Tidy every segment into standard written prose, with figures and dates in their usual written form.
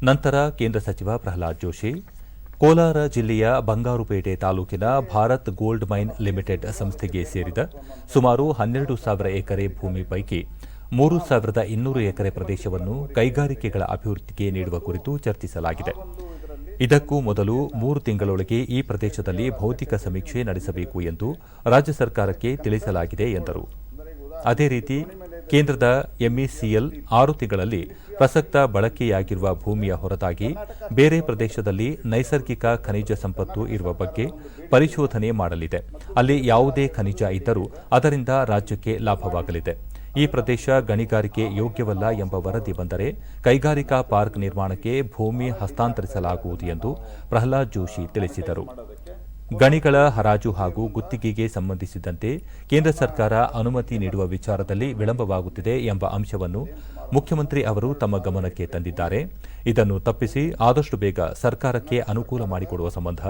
ನಂತರ ಕೇಂದ್ರ ಸಚಿವ ಪ್ರಹ್ಲಾದ್ ಜೋಶಿ ಕೋಲಾರ ಜಿಲ್ಲೆಯ ಬಂಗಾರುಪೇಟೆ ತಾಲೂಕಿನ ಭಾರತ್ ಗೋಲ್ಡ್ ಮೈನ್ ಲಿಮಿಟೆಡ್ ಸಂಸ್ಥೆಗೆ ಸೇರಿದ ಸುಮಾರು 12,000 ಎಕರೆ ಭೂಮಿ ಪೈಕಿ 3,200 ಎಕರೆ ಪ್ರದೇಶವನ್ನು ಕೈಗಾರಿಕೆಗಳ ಅಭಿವೃದ್ಧಿಗೆ ನೀಡುವ ಕುರಿತು ಚರ್ಚಿಸಲಾಗಿದೆ. ಇದಕ್ಕೂ ಮೊದಲು 3 ತಿಂಗಳೊಳಗೆ ಈ ಪ್ರದೇಶದಲ್ಲಿ ಭೌತಿಕ ಸಮೀಕ್ಷೆ ನಡೆಸಬೇಕು ಎಂದು ರಾಜ್ಯ ಸರ್ಕಾರಕ್ಕೆ ತಿಳಿಸಲಾಗಿದೆ ಎಂದರು. ಅದೇ ರೀತಿ ಕೇಂದ್ರದ ಎಂಇಸಿಎಲ್ 6 ತಿಂಗಳಲ್ಲಿ ಪ್ರಸಕ್ತ ಬಳಕೆಯಾಗಿರುವ ಭೂಮಿಯ ಹೊರತಾಗಿ ಬೇರೆ ಪ್ರದೇಶದಲ್ಲಿ ನೈಸರ್ಗಿಕ ಖನಿಜ ಸಂಪತ್ತು ಇರುವ ಬಗ್ಗೆ ಪರಿಶೋಧನೆ ಮಾಡಲಿದೆ. ಅಲ್ಲಿ ಯಾವುದೇ ಖನಿಜ ಇದ್ದರೂ ಅದರಿಂದ ರಾಜ್ಯಕ್ಕೆ ಲಾಭವಾಗಲಿದೆ. ಈ ಪ್ರದೇಶ ಗಣಿಗಾರಿಕೆ ಯೋಗ್ಯವಲ್ಲ ಎಂಬ ವರದಿ ಬಂದರೆ ಕೈಗಾರಿಕಾ ಪಾರ್ಕ್ ನಿರ್ಮಾಣಕ್ಕೆ ಭೂಮಿ ಹಸ್ತಾಂತರಿಸಲಾಗುವುದು ಎಂದು ಪ್ರಹ್ಲಾದ್ ಜೋಶಿ ತಿಳಿಸಿದರು. ಗಣಿಗಳ ಹರಾಜು ಹಾಗೂ ಗುತ್ತಿಗೆಗೆ ಸಂಬಂಧಿಸಿದಂತೆ ಕೇಂದ್ರ ಸರ್ಕಾರ ಅನುಮತಿ ನೀಡುವ ವಿಚಾರದಲ್ಲಿ ವಿಳಂಬವಾಗುತ್ತಿದೆ ಎಂಬ ಅಂಶವನ್ನು ಮುಖ್ಯಮಂತ್ರಿ ಅವರು ತಮ್ಮ ಗಮನಕ್ಕೆ ತಂದಿದ್ದಾರೆ. ಇದನ್ನು ತಪ್ಪಿಸಿ ಆದಷ್ಟು ಬೇಗ ಸರ್ಕಾರಕ್ಕೆ ಅನುಕೂಲ ಮಾಡಿಕೊಡುವ ಸಂಬಂಧ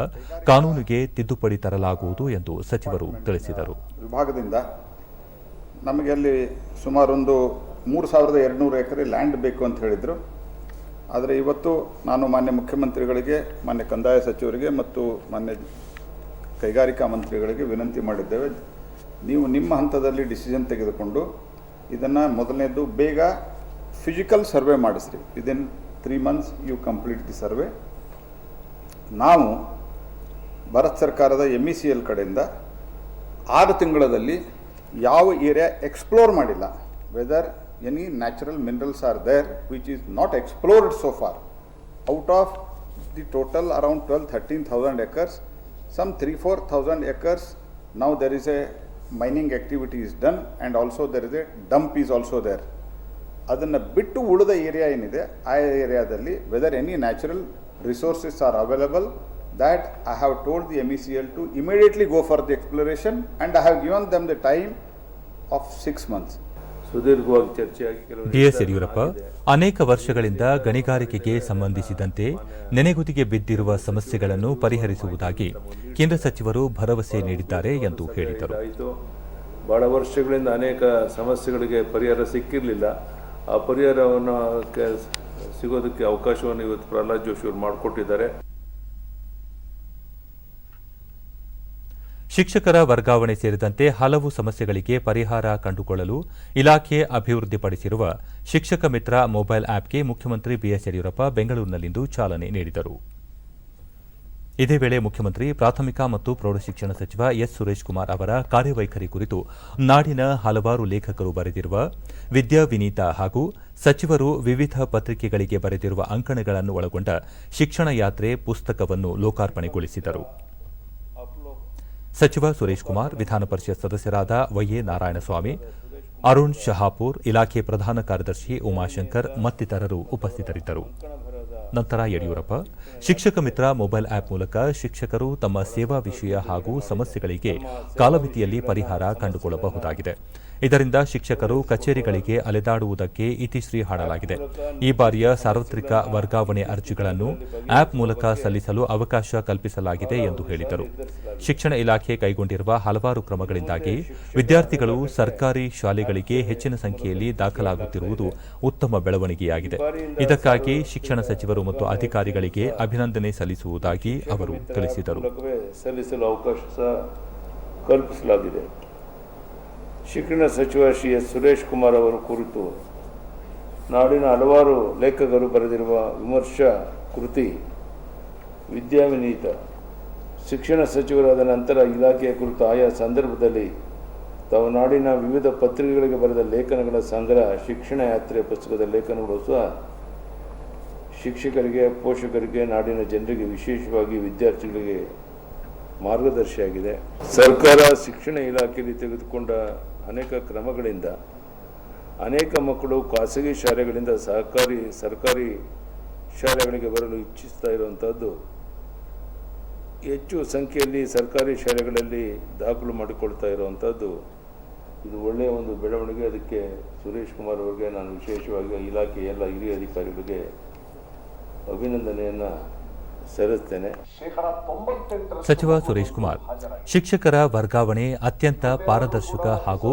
ಕಾನೂನಿಗೆ ತಿದ್ದುಪಡಿ ತರಲಾಗುವುದು ಎಂದು ಸಚಿವರು ತಿಳಿಸಿದರು. ವಿಭಾಗದಿಂದ ನಮಗೆ ಅಲ್ಲಿ ಸುಮಾರೊಂದು 3,200 ಎಕರೆ ಲ್ಯಾಂಡ್ ಬೇಕು ಅಂತ ಹೇಳಿದರು. ಆದರೆ ಇವತ್ತು ನಾನು ಮಾನ್ಯ ಮುಖ್ಯಮಂತ್ರಿಗಳಿಗೆ, ಮಾನ್ಯ ಕಂದಾಯ ಸಚಿವರಿಗೆ ಮತ್ತು ಮಾನ್ಯ ಕೈಗಾರಿಕಾ ಮಂತ್ರಿಗಳಿಗೆ ವಿನಂತಿ ಮಾಡಿದ್ದೇವೆ. ನೀವು ನಿಮ್ಮ ಹಂತದಲ್ಲಿ ಡಿಸಿಷನ್ ತೆಗೆದುಕೊಂಡು ಇದನ್ನು ಮೊದಲನೇದು ಬೇಗ ಫಿಸಿಕಲ್ ಸರ್ವೆ ಮಾಡಿಸ್ರಿ. Within 3 months you complete the survey. ನಾವು ಭಾರತ ಸರ್ಕಾರದ MECL ಕಡೆಯಿಂದ 6 ತಿಂಗಳಲ್ಲಿ ಯಾವ ಏರಿಯಾ ಎಕ್ಸ್ಪ್ಲೋರ್ ಮಾಡಿಲ್ಲ, whether any natural minerals are there which is not explored so far, out of the total around 12,000-13,000 acres, some 3,000-4,000 acres now there is a mining activity is done and also there is a dump is also there. ಅದನ್ನು ಬಿಟ್ಟು ಉಳಿದ area ಏನಿದೆ ಆ ಏರಿಯಾದಲ್ಲಿ whether any natural resources are available, that I have told the MECL to immediately go for the exploration and I have given them the time of 6 months. B S Yediyurappa ಅನೇಕ ವರ್ಷಗಳಿಂದ ಗಣಿಗಾರಿಕೆಗೆ ಸಂಬಂಧಿಸಿದಂತೆ ನೆನೆಗುದಿಗೆ ಬಿದ್ದಿರುವ ಸಮಸ್ಯೆಗಳನ್ನು ಪರಿಹರಿಸುವುದಾಗಿ ಕೇಂದ್ರ ಸಚಿವರು ಭರವಸೆ ನೀಡಿದ್ದಾರೆ ಎಂದು ಹೇಳಿದರು. ಬಹಳ ವರ್ಷಗಳಿಂದ ಅನೇಕ ಸಮಸ್ಯೆಗಳಿಗೆ ಪರಿಹಾರ ಸಿಕ್ಕಿರಲಿಲ್ಲ. ಆ ಪರಿಹಾರವನ್ನು ಸಿಗೋದಕ್ಕೆ ಅವಕಾಶವನ್ನು ಇವತ್ತು ಪ್ರಹ್ಲಾದ್ ಜೋಶಿ ಅವರು ಮಾಡಿಕೊಟ್ಟಿದ್ದಾರೆ. ಶಿಕ್ಷಕರ ವರ್ಗಾವಣೆ ಸೇರಿದಂತೆ ಹಲವು ಸಮಸ್ಯೆಗಳಿಗೆ ಪರಿಹಾರ ಕಂಡುಕೊಳ್ಳಲು ಇಲಾಖೆ ಅಭಿವೃದ್ಧಿಪಡಿಸಿರುವ ಶಿಕ್ಷಕ ಮಿತ್ರ ಮೊಬೈಲ್ ಆಪ್ಗೆ ಮುಖ್ಯಮಂತ್ರಿ ಬಿಎಸ್ ಯಡಿಯೂರಪ್ಪ ಬೆಂಗಳೂರಿನಲ್ಲಿಂದು ಚಾಲನೆ ನೀಡಿದರು. ಇದೇ ವೇಳೆ ಮುಖ್ಯಮಂತ್ರಿ ಪ್ರಾಥಮಿಕ ಮತ್ತು ಪ್ರೌಢಶಿಕ್ಷಣ ಸಚಿವ ಎಸ್ ಸುರೇಶ್ ಕುಮಾರ್ ಅವರ ಕಾರ್ಯವೈಖರಿ ಕುರಿತು ನಾಡಿನ ಹಲವಾರು ಲೇಖಕರು ಬರೆದಿರುವ ವಿದ್ಯಾ ವಿನೀತ ಹಾಗೂ ಸಚಿವರು ವಿವಿಧ ಪತ್ರಿಕೆಗಳಿಗೆ ಬರೆದಿರುವ ಅಂಕಣಗಳನ್ನು ಒಳಗೊಂಡ ಶಿಕ್ಷಣ ಯಾತ್ರೆ ಪುಸ್ತಕವನ್ನು ಲೋಕಾರ್ಪಣೆಗೊಳಿಸಿದರು. ಸಚಿವ ಸುರೇಶ್ ಕುಮಾರ್, ವಿಧಾನ ಪರಿಷತ್ ಸದಸ್ಯರಾದ ವೈಎ ನಾರಾಯಣಸ್ವಾಮಿ, ಅರುಣ್ ಶಹಾಪುರ್, ಇಲಾಖೆ ಪ್ರಧಾನ ಕಾರ್ಯದರ್ಶಿ ಉಮಾಶಂಕರ್ ಮತ್ತಿತರರು ಉಪಸ್ಥಿತರಿದ್ದರು. ನಂತರ ಯಡಿಯೂರಪ್ಪ ಶಿಕ್ಷಕ ಮಿತ್ರ ಮೊಬೈಲ್ ಆಪ್ ಮೂಲಕ ಶಿಕ್ಷಕರು ತಮ್ಮ ಸೇವಾ ವಿಷಯ ಹಾಗೂ ಸಮಸ್ಯೆಗಳಿಗೆ ಕಾಲಮಿತಿಯಲ್ಲಿ ಪರಿಹಾರ ಕಂಡುಕೊಳ್ಳಬಹುದಾಗಿದೆ. ಇದರಿಂದ ಶಿಕ್ಷಕರು ಕಚೇರಿಗಳಿಗೆ ಅಲೆದಾಡುವುದಕ್ಕೆ ಇತಿಶ್ರೀ ಹಾಡಲಾಗಿದೆ. ಈ ಬಾರಿಯ ಸಾರ್ವತ್ರಿಕ ವರ್ಗಾವಣೆ ಅರ್ಜಿಗಳನ್ನು ಆಪ್ ಮೂಲಕ ಸಲ್ಲಿಸಲು ಅವಕಾಶ ಕಲ್ಪಿಸಲಾಗಿದೆ ಎಂದು ಹೇಳಿದರು. ಶಿಕ್ಷಣ ಇಲಾಖೆ ಕೈಗೊಂಡಿರುವ ಹಲವಾರು ಕ್ರಮಗಳಿಂದಾಗಿ ವಿದ್ಯಾರ್ಥಿಗಳು ಸರ್ಕಾರಿ ಶಾಲೆಗಳಿಗೆ ಹೆಚ್ಚಿನ ಸಂಖ್ಯೆಯಲ್ಲಿ ದಾಖಲಾಗುತ್ತಿರುವುದು ಉತ್ತಮ ಬೆಳವಣಿಗೆಯಾಗಿದೆ. ಇದಕ್ಕಾಗಿ ಶಿಕ್ಷಣ ಸಚಿವರು ಮತ್ತು ಅಧಿಕಾರಿಗಳಿಗೆ ಅಭಿನಂದನೆ ಸಲ್ಲಿಸುವುದಾಗಿ ಅವರು ತಿಳಿಸಿದರು. ಶಿಕ್ಷಣ ಸಚಿವ ಶ್ರೀ ಎಸ್ ಸುರೇಶ್ ಕುಮಾರ್ ಅವರ ಕುರಿತು ನಾಡಿನ ಹಲವಾರು ಲೇಖಕರು ಬರೆದಿರುವ ವಿಮರ್ಶಾ ಕೃತಿ ವಿದ್ಯಾವಿನೀತ, ಶಿಕ್ಷಣ ಸಚಿವರಾದ ನಂತರ ಇಲಾಖೆಯ ಕುರಿತು ಆಯಾ ಸಂದರ್ಭದಲ್ಲಿ ತಾವು ನಾಡಿನ ವಿವಿಧ ಪತ್ರಿಕೆಗಳಿಗೆ ಬರೆದ ಲೇಖನಗಳ ಸಂಗ್ರಹ ಶಿಕ್ಷಣ ಯಾತ್ರೆ ಪುಸ್ತಕದ ಲೇಖನಗಳು ಸಹ ಶಿಕ್ಷಕರಿಗೆ, ಪೋಷಕರಿಗೆ, ನಾಡಿನ ಜನರಿಗೆ, ವಿಶೇಷವಾಗಿ ವಿದ್ಯಾರ್ಥಿಗಳಿಗೆ ಮಾರ್ಗದರ್ಶಿಯಾಗಿದೆ. ಸರ್ಕಾರ ಶಿಕ್ಷಣ ಇಲಾಖೆಯಲ್ಲಿ ತೆಗೆದುಕೊಂಡ ಅನೇಕ ಕ್ರಮಗಳಿಂದ ಅನೇಕ ಮಕ್ಕಳು ಖಾಸಗಿ ಶಾಲೆಗಳಿಂದ ಸರ್ಕಾರಿ ಶಾಲೆಗಳಿಗೆ ಬರಲು ಇಚ್ಛಿಸ್ತಾ ಇರುವಂಥದ್ದು, ಹೆಚ್ಚು ಸಂಖ್ಯೆಯಲ್ಲಿ ಸರ್ಕಾರಿ ಶಾಲೆಗಳಲ್ಲಿ ದಾಖಲು ಮಾಡಿಕೊಳ್ತಾ ಇರುವಂಥದ್ದು ಇದು ಒಳ್ಳೆಯ ಒಂದು ಬೆಳವಣಿಗೆ. ಅದಕ್ಕೆ ಸುರೇಶ್ ಕುಮಾರ್ ಅವರಿಗೆ ನಾನು ವಿಶೇಷವಾಗಿ ಇಲಾಖೆಯ ಎಲ್ಲ ಹಿರಿಯ ಅಧಿಕಾರಿಗಳಿಗೆ ಅಭಿನಂದನೆಯನ್ನು ಸಲ್ಲಿಸುತ್ತೇನೆ. ಸಚಿವ ಸುರೇಶ್ ಕುಮಾರ್ ಶಿಕ್ಷಕರ ವರ್ಗಾವಣೆ ಅತ್ಯಂತ ಪಾರದರ್ಶಕ ಹಾಗೂ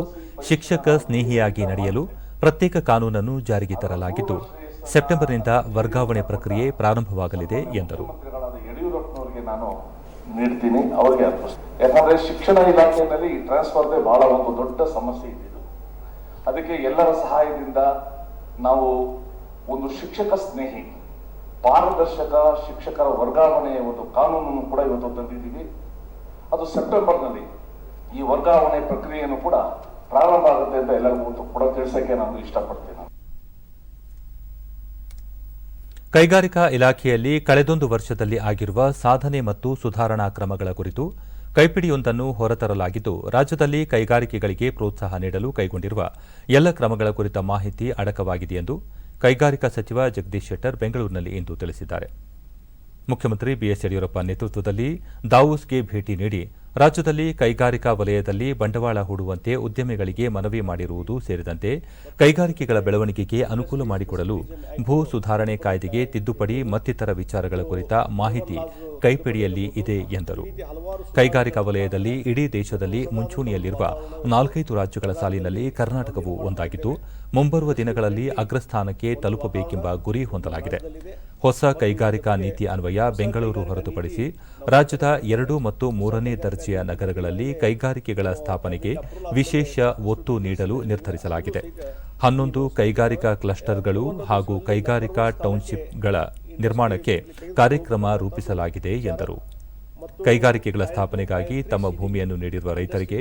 ಶಿಕ್ಷಕ ಸ್ನೇಹಿಯಾಗಿ ನಡೆಯಲು ಪ್ರತ್ಯೇಕ ಕಾನೂನನ್ನು ಜಾರಿಗೆ ತರಲಾಗಿದ್ದು ಸೆಪ್ಟೆಂಬರ್ನಿಂದ ವರ್ಗಾವಣೆ ಪ್ರಕ್ರಿಯೆ ಪ್ರಾರಂಭವಾಗಲಿದೆ ಎಂದರು. ಯಡಿಯೂರಪ್ಪನವರಿಗೆ ನಾನು ನೀಡ್ತೀನಿ, ಅವರಿಗೆ ಅರ್ಪಿಸ್ತೀನಿ. ಯಾಕಂದ್ರೆ ಶಿಕ್ಷಣ ಇಲಾಖೆಯಲ್ಲಿ ಈ ಟ್ರಾನ್ಸ್ಫರ್ದೇ ಬಹಳ ಒಂದು ದೊಡ್ಡ ಸಮಸ್ಯೆ ಇದ್ದಿದ್ದು. ಅದಕ್ಕೆ ಎಲ್ಲರ ಸಹಾಯದಿಂದ ನಾವು ಒಂದು ಶಿಕ್ಷಕ ಸ್ನೇಹಿ ಪಾರದರ್ಶಕ ಶಿಕ್ಷಕರ ವರ್ಗಾವಣೆಯ ಒಂದು ಕಾನೂನನ್ನು ಕೂಡ ಇವತ್ತು ತಂದಿದ್ದೀವಿ. ಅದು ಸೆಪ್ಟೆಂಬರ್ನಲ್ಲಿ ಈ ವರ್ಗಾವಣೆ ಪ್ರಕ್ರಿಯೆಯನ್ನು ಕೂಡ ಪ್ರಾರಂಭ ಆಗುತ್ತೆ ಅಂತ ಎಲ್ಲರಿಗೂ ಕೂಡ ತಿಳಿಸಕ್ಕೆ ನಾನು ಇಷ್ಟಪಡ್ತೀನಿ. ಕೈಗಾರಿಕಾ ಇಲಾಖೆಯಲ್ಲಿ ಕಳೆದೊಂದು ವರ್ಷದಲ್ಲಿ ಆಗಿರುವ ಸಾಧನೆ ಮತ್ತು ಸುಧಾರಣಾ ಕ್ರಮಗಳ ಕುರಿತು ಕೈಪಿಡಿಯೊಂದನ್ನು ಹೊರತರಲಾಗಿದ್ದು, ರಾಜ್ಯದಲ್ಲಿ ಕೈಗಾರಿಕೆಗಳಿಗೆ ಪ್ರೋತ್ಸಾಹ ನೀಡಲು ಕೈಗೊಂಡಿರುವ ಎಲ್ಲ ಕ್ರಮಗಳ ಕುರಿತ ಮಾಹಿತಿ ಅಡಕವಾಗಿದೆ ಎಂದು ಕೈಗಾರಿಕಾ ಸಚಿವ ಜಗದೀಶ್ ಶೆಟ್ಟರ್ ಬೆಂಗಳೂರಿನಲ್ಲಿ ಇಂದು ತಿಳಿಸಿದ್ದಾರೆ. ಮುಖ್ಯಮಂತ್ರಿ ಬಿಎಸ್ ಯಡಿಯೂರಪ್ಪ ನೇತೃತ್ವದಲ್ಲಿ ದಾವೋಸ್ಗೆ ಭೇಟಿ ನೀಡಿ ರಾಜ್ಯದಲ್ಲಿ ಕೈಗಾರಿಕಾ ವಲಯದಲ್ಲಿ ಬಂಡವಾಳ ಹೂಡುವಂತೆ ಉದ್ಯಮಿಗಳಿಗೆ ಮನವಿ ಮಾಡಿರುವುದು ಸೇರಿದಂತೆ ಕೈಗಾರಿಕೆಗಳ ಬೆಳವಣಿಗೆಗೆ ಅನುಕೂಲ ಮಾಡಿಕೊಡಲು ಭೂ ಸುಧಾರಣೆ ಕಾಯ್ದೆಗೆ ತಿದ್ದುಪಡಿ ಮತ್ತಿತರ ವಿಚಾರಗಳ ಕುರಿತ ಮಾಹಿತಿ ಕೈಪಿಡಿಯಲ್ಲಿ ಇದೆ ಎಂದರು. ಕೈಗಾರಿಕಾ ವಲಯದಲ್ಲಿ ಇಡೀ ದೇಶದಲ್ಲಿ ಮುಂಚೂಣಿಯಲ್ಲಿರುವ 4-5 ರಾಜ್ಯಗಳ ಸಾಲಿನಲ್ಲಿ ಕರ್ನಾಟಕವು ಒಂದಾಗಿದ್ದು, ಮುಂಬರುವ ದಿನಗಳಲ್ಲಿ ಅಗ್ರಸ್ಥಾನಕ್ಕೆ ತಲುಪಬೇಕೆಂಬ ಗುರಿ ಹೊಂದಲಾಗಿದೆ. ಹೊಸ ಕೈಗಾರಿಕಾ ನೀತಿ ಅನ್ವಯ ಬೆಂಗಳೂರು ಹೊರತುಪಡಿಸಿ ರಾಜ್ಯದ 2 ಮತ್ತು 3ನೇ ದರ್ಜೆಯ ನಗರಗಳಲ್ಲಿ ಕೈಗಾರಿಕೆಗಳ ಸ್ಥಾಪನೆಗೆ ವಿಶೇಷ ಒತ್ತು ನೀಡಲು ನಿರ್ಧರಿಸಲಾಗಿದೆ. 11 ಕೈಗಾರಿಕಾ ಕ್ಲಸ್ಟರ್ಗಳು ಹಾಗೂ ಕೈಗಾರಿಕಾ ಟೌನ್ಶಿಪ್ಗಳ ನಿರ್ಮಾಣಕ್ಕೆ ಕಾರ್ಯಕ್ರಮ ರೂಪಿಸಲಾಗಿದೆ ಎಂದರು. ಕೈಗಾರಿಕೆಗಳ ಸ್ಥಾಪನೆಗಾಗಿ ತಮ್ಮ ಭೂಮಿಯನ್ನು ನೀಡಿರುವ ರೈತರಿಗೆ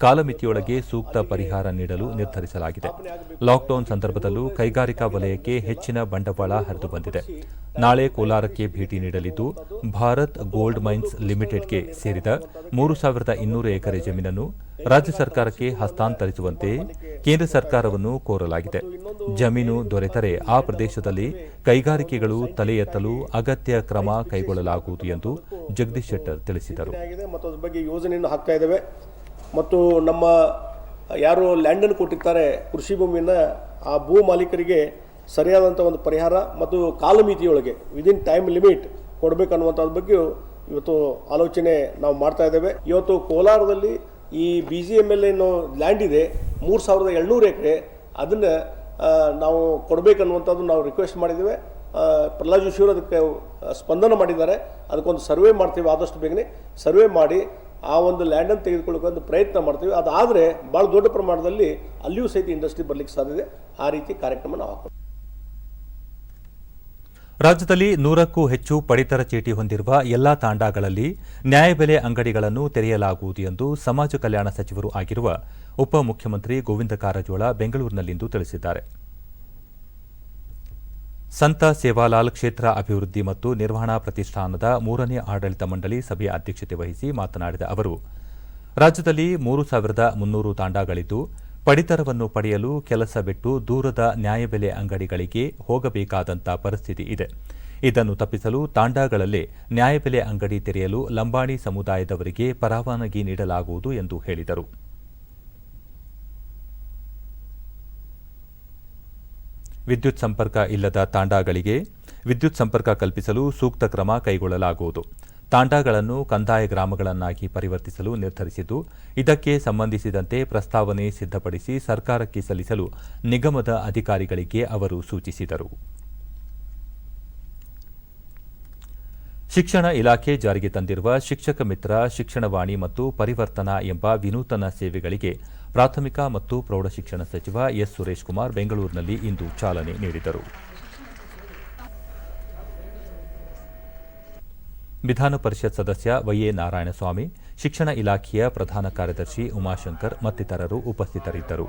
ಕಾಲಮಿತಿಯೊಳಗೆ ಸೂಕ್ತ ಪರಿಹಾರ ನೀಡಲು ನಿರ್ಧರಿಸಲಾಗಿದೆ. ಲಾಕ್ಡೌನ್ ಸಂದರ್ಭದಲ್ಲೂ ಕೈಗಾರಿಕಾ ವಲಯಕ್ಕೆ ಹೆಚ್ಚಿನ ಬಂಡವಾಳ ಹರಿದು ಬಂದಿದೆ. ನಾಳೆ ಕೋಲಾರಕ್ಕೆ ಭೇಟಿ ನೀಡಲಿದ್ದು, ಭಾರತ್ ಗೋಲ್ಡ್ ಮೈನ್ಸ್ ಲಿಮಿಟೆಡ್ಗೆ ಸೇರಿದ 3,200 ಎಕರೆ ಜಮೀನನ್ನು ರಾಜ್ಯ ಸರ್ಕಾರಕ್ಕೆ ಹಸ್ತಾಂತರಿಸುವಂತೆ ಕೇಂದ್ರ ಸರ್ಕಾರವನ್ನು ಕೋರಲಾಗಿದೆ. ಜಮೀನು ದೊರೆತರೆ ಆ ಪ್ರದೇಶದಲ್ಲಿ ಕೈಗಾರಿಕೆಗಳು ತಲೆ ಎತ್ತಲು ಅಗತ್ಯ ಕ್ರಮ ಕೈಗೊಳ್ಳಲಾಗುವುದು ಎಂದು ಜಗದೀಶ್ ಶೆಟ್ಟರ್ ತಿಳಿಸಿದರು. ಮತ್ತು ಅದರ ಬಗ್ಗೆ ಯೋಜನೆಯನ್ನು ಹಾಕ್ತಾ ಇದ್ದೇವೆ ಮತ್ತು ನಮ್ಮ ಯಾರು ಲ್ಯಾಂಡನ್ನು ಕೊಟ್ಟಿರ್ತಾರೆ ಕೃಷಿ ಭೂಮಿಯನ್ನು ಆ ಭೂ ಮಾಲೀಕರಿಗೆ ಸರಿಯಾದಂಥ ಒಂದು ಪರಿಹಾರ ಮತ್ತು ಕಾಲಮಿತಿಯೊಳಗೆ ವಿದಿನ್ ಟೈಮ್ ಲಿಮಿಟ್ ಕೊಡಬೇಕನ್ನುವಂಥದ್ರ ಬಗ್ಗೆ ಇವತ್ತು ಆಲೋಚನೆ ನಾವು ಮಾಡ್ತಾ ಇದ್ದೇವೆ. ಇವತ್ತು ಕೋಲಾರದಲ್ಲಿ ಈ BGML ಏನೋ ಲ್ಯಾಂಡ್ ಇದೆ 3,700 ಎಕರೆ, ಅದನ್ನು ನಾವು ಕೊಡಬೇಕನ್ನುವಂಥದ್ದು ನಾವು ರಿಕ್ವೆಸ್ಟ್ ಮಾಡಿದ್ದೇವೆ. ಪ್ರಹ್ಲಾದ್ ಜೋಶಿಯವರು ಅದಕ್ಕೆ ಸ್ಪಂದನ ಮಾಡಿದ್ದಾರೆ. ಅದಕ್ಕೊಂದು ಸರ್ವೆ ಮಾಡ್ತೀವಿ, ಆದಷ್ಟು ಬೇಗನೆ ಸರ್ವೆ ಮಾಡಿ ಆ ಒಂದು ಲ್ಯಾಂಡನ್ನು ತೆಗೆದುಕೊಳ್ಳೋಕೆ ಒಂದು ಪ್ರಯತ್ನ ಮಾಡ್ತೀವಿ. ಅದಾದರೆ ಭಾಳ ದೊಡ್ಡ ಪ್ರಮಾಣದಲ್ಲಿ ಅಲ್ಲಿಯೂ ಸಹಿತ ಇಂಡಸ್ಟ್ರಿ ಬರಲಿಕ್ಕೆ ಸಾಧ್ಯತೆ. ಆ ರೀತಿ ಕಾರ್ಯಕ್ರಮ ನಾವು ಹಾಕ್ತೀವಿ. ರಾಜ್ಯದಲ್ಲಿ 100ಕ್ಕೂ ಹೆಚ್ಚು ಪಡಿತರ ಚೀಟಿ ಹೊಂದಿರುವ ಎಲ್ಲಾ ತಾಂಡಾಗಳಲ್ಲಿ ನ್ಯಾಯಬೆಲೆ ಅಂಗಡಿಗಳನ್ನು ತೆರೆಯಲಾಗುವುದು ಎಂದು ಸಮಾಜ ಕಲ್ಯಾಣ ಸಚಿವರು ಆಗಿರುವ ಉಪಮುಖ್ಯಮಂತ್ರಿ ಗೋವಿಂದ ಕಾರಜೋಳ ಬೆಂಗಳೂರಿನಲ್ಲಿಂದು ತಿಳಿಸಿದ್ದಾರೆ. ಸಂತ ಸೇವಾಲಾಲ್ ಕ್ಷೇತ್ರ ಅಭಿವೃದ್ಧಿ ಮತ್ತು ನಿರ್ವಹಣಾ ಪ್ರತಿಷ್ಠಾನದ 3ನೇ ಆಡಳಿತ ಮಂಡಳಿ ಸಭೆಯ ಅಧ್ಯಕ್ಷತೆ ವಹಿಸಿ ಮಾತನಾಡಿದ ಅವರು, ರಾಜ್ಯದಲ್ಲಿ 3,300 ತಾಂಡಾಗಳಿದ್ದು, ಪಡಿತರವನ್ನು ಪಡೆಯಲು ಕೆಲಸ ಬಿಟ್ಟು ದೂರದ ನ್ಯಾಯಬೆಲೆ ಅಂಗಡಿಗಳಿಗೆ ಹೋಗಬೇಕಾದಂಥ ಪರಿಸ್ಥಿತಿ ಇದೆ. ಇದನ್ನು ತಪ್ಪಿಸಲು ತಾಂಡಾಗಳಲ್ಲೇ ನ್ಯಾಯಬೆಲೆ ಅಂಗಡಿ ತೆರೆಯಲು ಲಂಬಾಣಿ ಸಮುದಾಯದವರಿಗೆ ಪರವಾನಗಿ ನೀಡಲಾಗುವುದು ಎಂದು ಹೇಳಿದರು. ವಿದ್ಯುತ್ ಸಂಪರ್ಕ ಇಲ್ಲದ ತಾಂಡಾಗಳಿಗೆ ವಿದ್ಯುತ್ ಸಂಪರ್ಕ ಕಲ್ಪಿಸಲು ಸೂಕ್ತ ಕ್ರಮ ಕೈಗೊಳ್ಳಲಾಗುವುದು. ತಾಂಡಾಗಳನ್ನು ಕಂದಾಯ ಗ್ರಾಮಗಳನ್ನಾಗಿ ಪರಿವರ್ತಿಸಲು ನಿರ್ಧರಿಸಿದ್ದು, ಇದಕ್ಕೆ ಸಂಬಂಧಿಸಿದಂತೆ ಪ್ರಸ್ತಾವನೆ ಸಿದ್ಧಪಡಿಸಿ ಸರ್ಕಾರಕ್ಕೆ ಸಲ್ಲಿಸಲು ನಿಗಮದ ಅಧಿಕಾರಿಗಳಿಗೆ ಅವರು ಸೂಚಿಸಿದರು. ಶಿಕ್ಷಣ ಇಲಾಖೆ ಜಾರಿಗೆ ತಂದಿರುವ ಶಿಕ್ಷಕ ಮಿತ್ರ, ಶಿಕ್ಷಣವಾಣಿ ಮತ್ತು ಪರಿವರ್ತನಾ ಎಂಬ ವಿನೂತನ ಸೇವೆಗಳಿಗೆ ಪ್ರಾಥಮಿಕ ಮತ್ತು ಪ್ರೌಢಶಿಕ್ಷಣ ಸಚಿವ ಎಸ್. ಸುರೇಶ್ ಕುಮಾರ್ ಬೆಂಗಳೂರಿನಲ್ಲಿ ಇಂದು ಚಾಲನೆ ನೀಡಿದರು. ವಿಧಾನ ಪರಿಷತ್ ಸದಸ್ಯ ವೈಎ ನಾರಾಯಣಸ್ವಾಮಿ, ಶಿಕ್ಷಣ ಇಲಾಖೆಯ ಪ್ರಧಾನ ಕಾರ್ಯದರ್ಶಿ ಉಮಾಶಂಕರ್ ಮತ್ತಿತರರು ಉಪಸ್ಥಿತರಿದ್ದರು.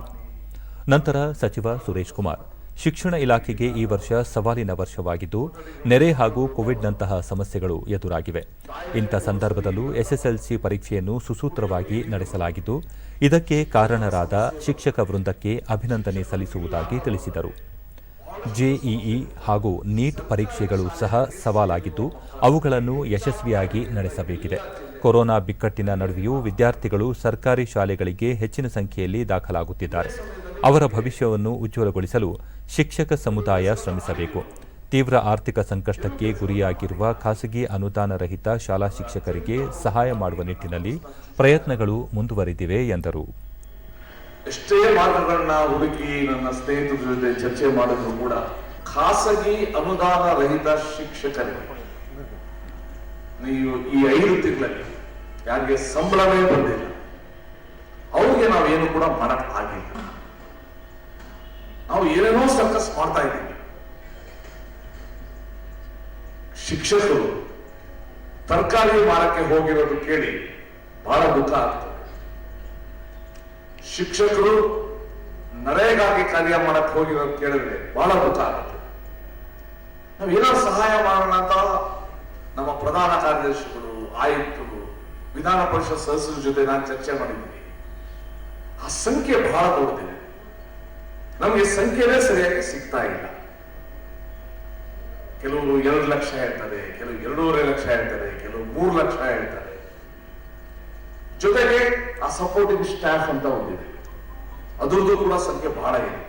ನಂತರ ಸಚಿವ ಸುರೇಶ್ ಕುಮಾರ್, ಶಿಕ್ಷಣ ಇಲಾಖೆಗೆ ಈ ವರ್ಷ ಸವಾಲಿನ ವರ್ಷವಾಗಿದ್ದು, ನೆರೆ ಹಾಗೂ ಕೋವಿಡ್ನಂತಹ ಸಮಸ್ಯೆಗಳು ಎದುರಾಗಿವೆ. ಇಂಥ ಸಂದರ್ಭದಲ್ಲೂ ಎಸ್ಎಸ್ಎಲ್ಸಿ ಪರೀಕ್ಷೆಯನ್ನು ಸುಸೂತ್ರವಾಗಿ ನಡೆಸಲಾಗಿದ್ದು, ಇದಕ್ಕೆ ಕಾರಣರಾದ ಶಿಕ್ಷಕ ವೃಂದಕ್ಕೆ ಅಭಿನಂದನೆ ಸಲ್ಲಿಸುವುದಾಗಿ ತಿಳಿಸಿದರು. ಜೆಇಇ ಹಾಗೂ ನೀಟ್ ಪರೀಕ್ಷೆಗಳು ಸಹ ಸವಾಲಾಗಿದ್ದು, ಅವುಗಳನ್ನು ಯಶಸ್ವಿಯಾಗಿ ನಡೆಸಬೇಕಿದೆ. ಕೊರೋನಾ ಬಿಕ್ಕಟ್ಟಿನ ನಡುವೆಯೂ ವಿದ್ಯಾರ್ಥಿಗಳು ಸರ್ಕಾರಿ ಶಾಲೆಗಳಿಗೆ ಹೆಚ್ಚಿನ ಸಂಖ್ಯೆಯಲ್ಲಿ ದಾಖಲಾಗುತ್ತಿದ್ದಾರೆ. ಅವರ ಭವಿಷ್ಯವನ್ನು ಉಜ್ವಲಗೊಳಿಸಲು ಶಿಕ್ಷಕ ಸಮುದಾಯ ಶ್ರಮಿಸಬೇಕು. ತೀವ್ರ ಆರ್ಥಿಕ ಸಂಕಷ್ಟಕ್ಕೆ ಗುರಿಯಾಗಿರುವ ಖಾಸಗಿ ಅನುದಾನ ರಹಿತ ಶಾಲಾ ಶಿಕ್ಷಕರಿಗೆ ಸಹಾಯ ಮಾಡುವ ನಿಟ್ಟಿನಲ್ಲಿ ಪ್ರಯತ್ನಗಳು ಮುಂದುವರೆದಿವೆ ಎಂದರು. ಎಷ್ಟೇ ಮಾರ್ಗಗಳನ್ನ ಹುಡುಕಿ ನನ್ನ ಸ್ನೇಹಿತರ ಜೊತೆ ಚರ್ಚೆ ಮಾಡಿದ್ರು ಕೂಡ ಖಾಸಗಿ ಅನುದಾನ ರಹಿತ ಶಿಕ್ಷಕರಿಗೆ ನೀವು ಈ 5 ತಿಂಗಳಲ್ಲಿ ಯಾರಿಗೆ ಸಂಬಳವೇ ಬಂದಿಲ್ಲ ಅವ್ರಿಗೆ ನಾವೇನು ಕೂಡ ಮಾಡಕ್ ಆಗಿಲ್ಲ. ನಾವು ಏನೇನೋ ಸರ್ಕಸ್ ಮಾಡ್ತಾ ಇದ್ದೀವಿ. ಶಿಕ್ಷಕರು ತರಕಾರಿ ಮಾರಕ್ಕೆ ಹೋಗಿರೋದು ಕೇಳಿ ಬಹಳ ದುಃಖ ಆಗ್ತದೆ. ಶಿಕ್ಷಕರು ನರೇಗಾಗಿ ಕಾರ್ಯ ಮಾಡಕ್ ಹೋಗಿರೋದು ಕೇಳಿದ್ರೆ ಬಹಳ ದುಃಖ ಆಗುತ್ತೆ. ನಾವೇನೋ ಸಹಾಯ ಮಾಡೋಣ ಅಂತ ನಮ್ಮ ಪ್ರಧಾನ ಕಾರ್ಯದರ್ಶಿಗಳು, ಆಯುಕ್ತರು, ವಿಧಾನ ಪರಿಷತ್ ಸದಸ್ಯರ ಜೊತೆ ನಾನು ಚರ್ಚೆ ಮಾಡಿದ್ದೀನಿ. ಆ ಸಂಖ್ಯೆ ಬಹಳ ದೊಡ್ಡದಿದೆ. ನಮಗೆ ಸಂಖ್ಯೆನೇ ಸರಿಯಾಗಿ ಸಿಗ್ತಾ ಇಲ್ಲ. ಕೆಲವರು 2 ಲಕ್ಷ ಹೇಳ್ತಾರೆ, ಕೆಲವು 2.5 ಲಕ್ಷ ಹೇಳ್ತಾರೆ, ಕೆಲವು 3 ಲಕ್ಷ ಹೇಳ್ತಾರೆ. ಜೊತೆಗೆ ಆ ಸಪೋರ್ಟಿಂಗ್ ಸ್ಟಾಫ್ ಅಂತ ಒಂದಿದೆ, ಅದ್ರದ್ದು ಕೂಡ ಸಂಖ್ಯೆ ಬಹಳ ಇದೆ.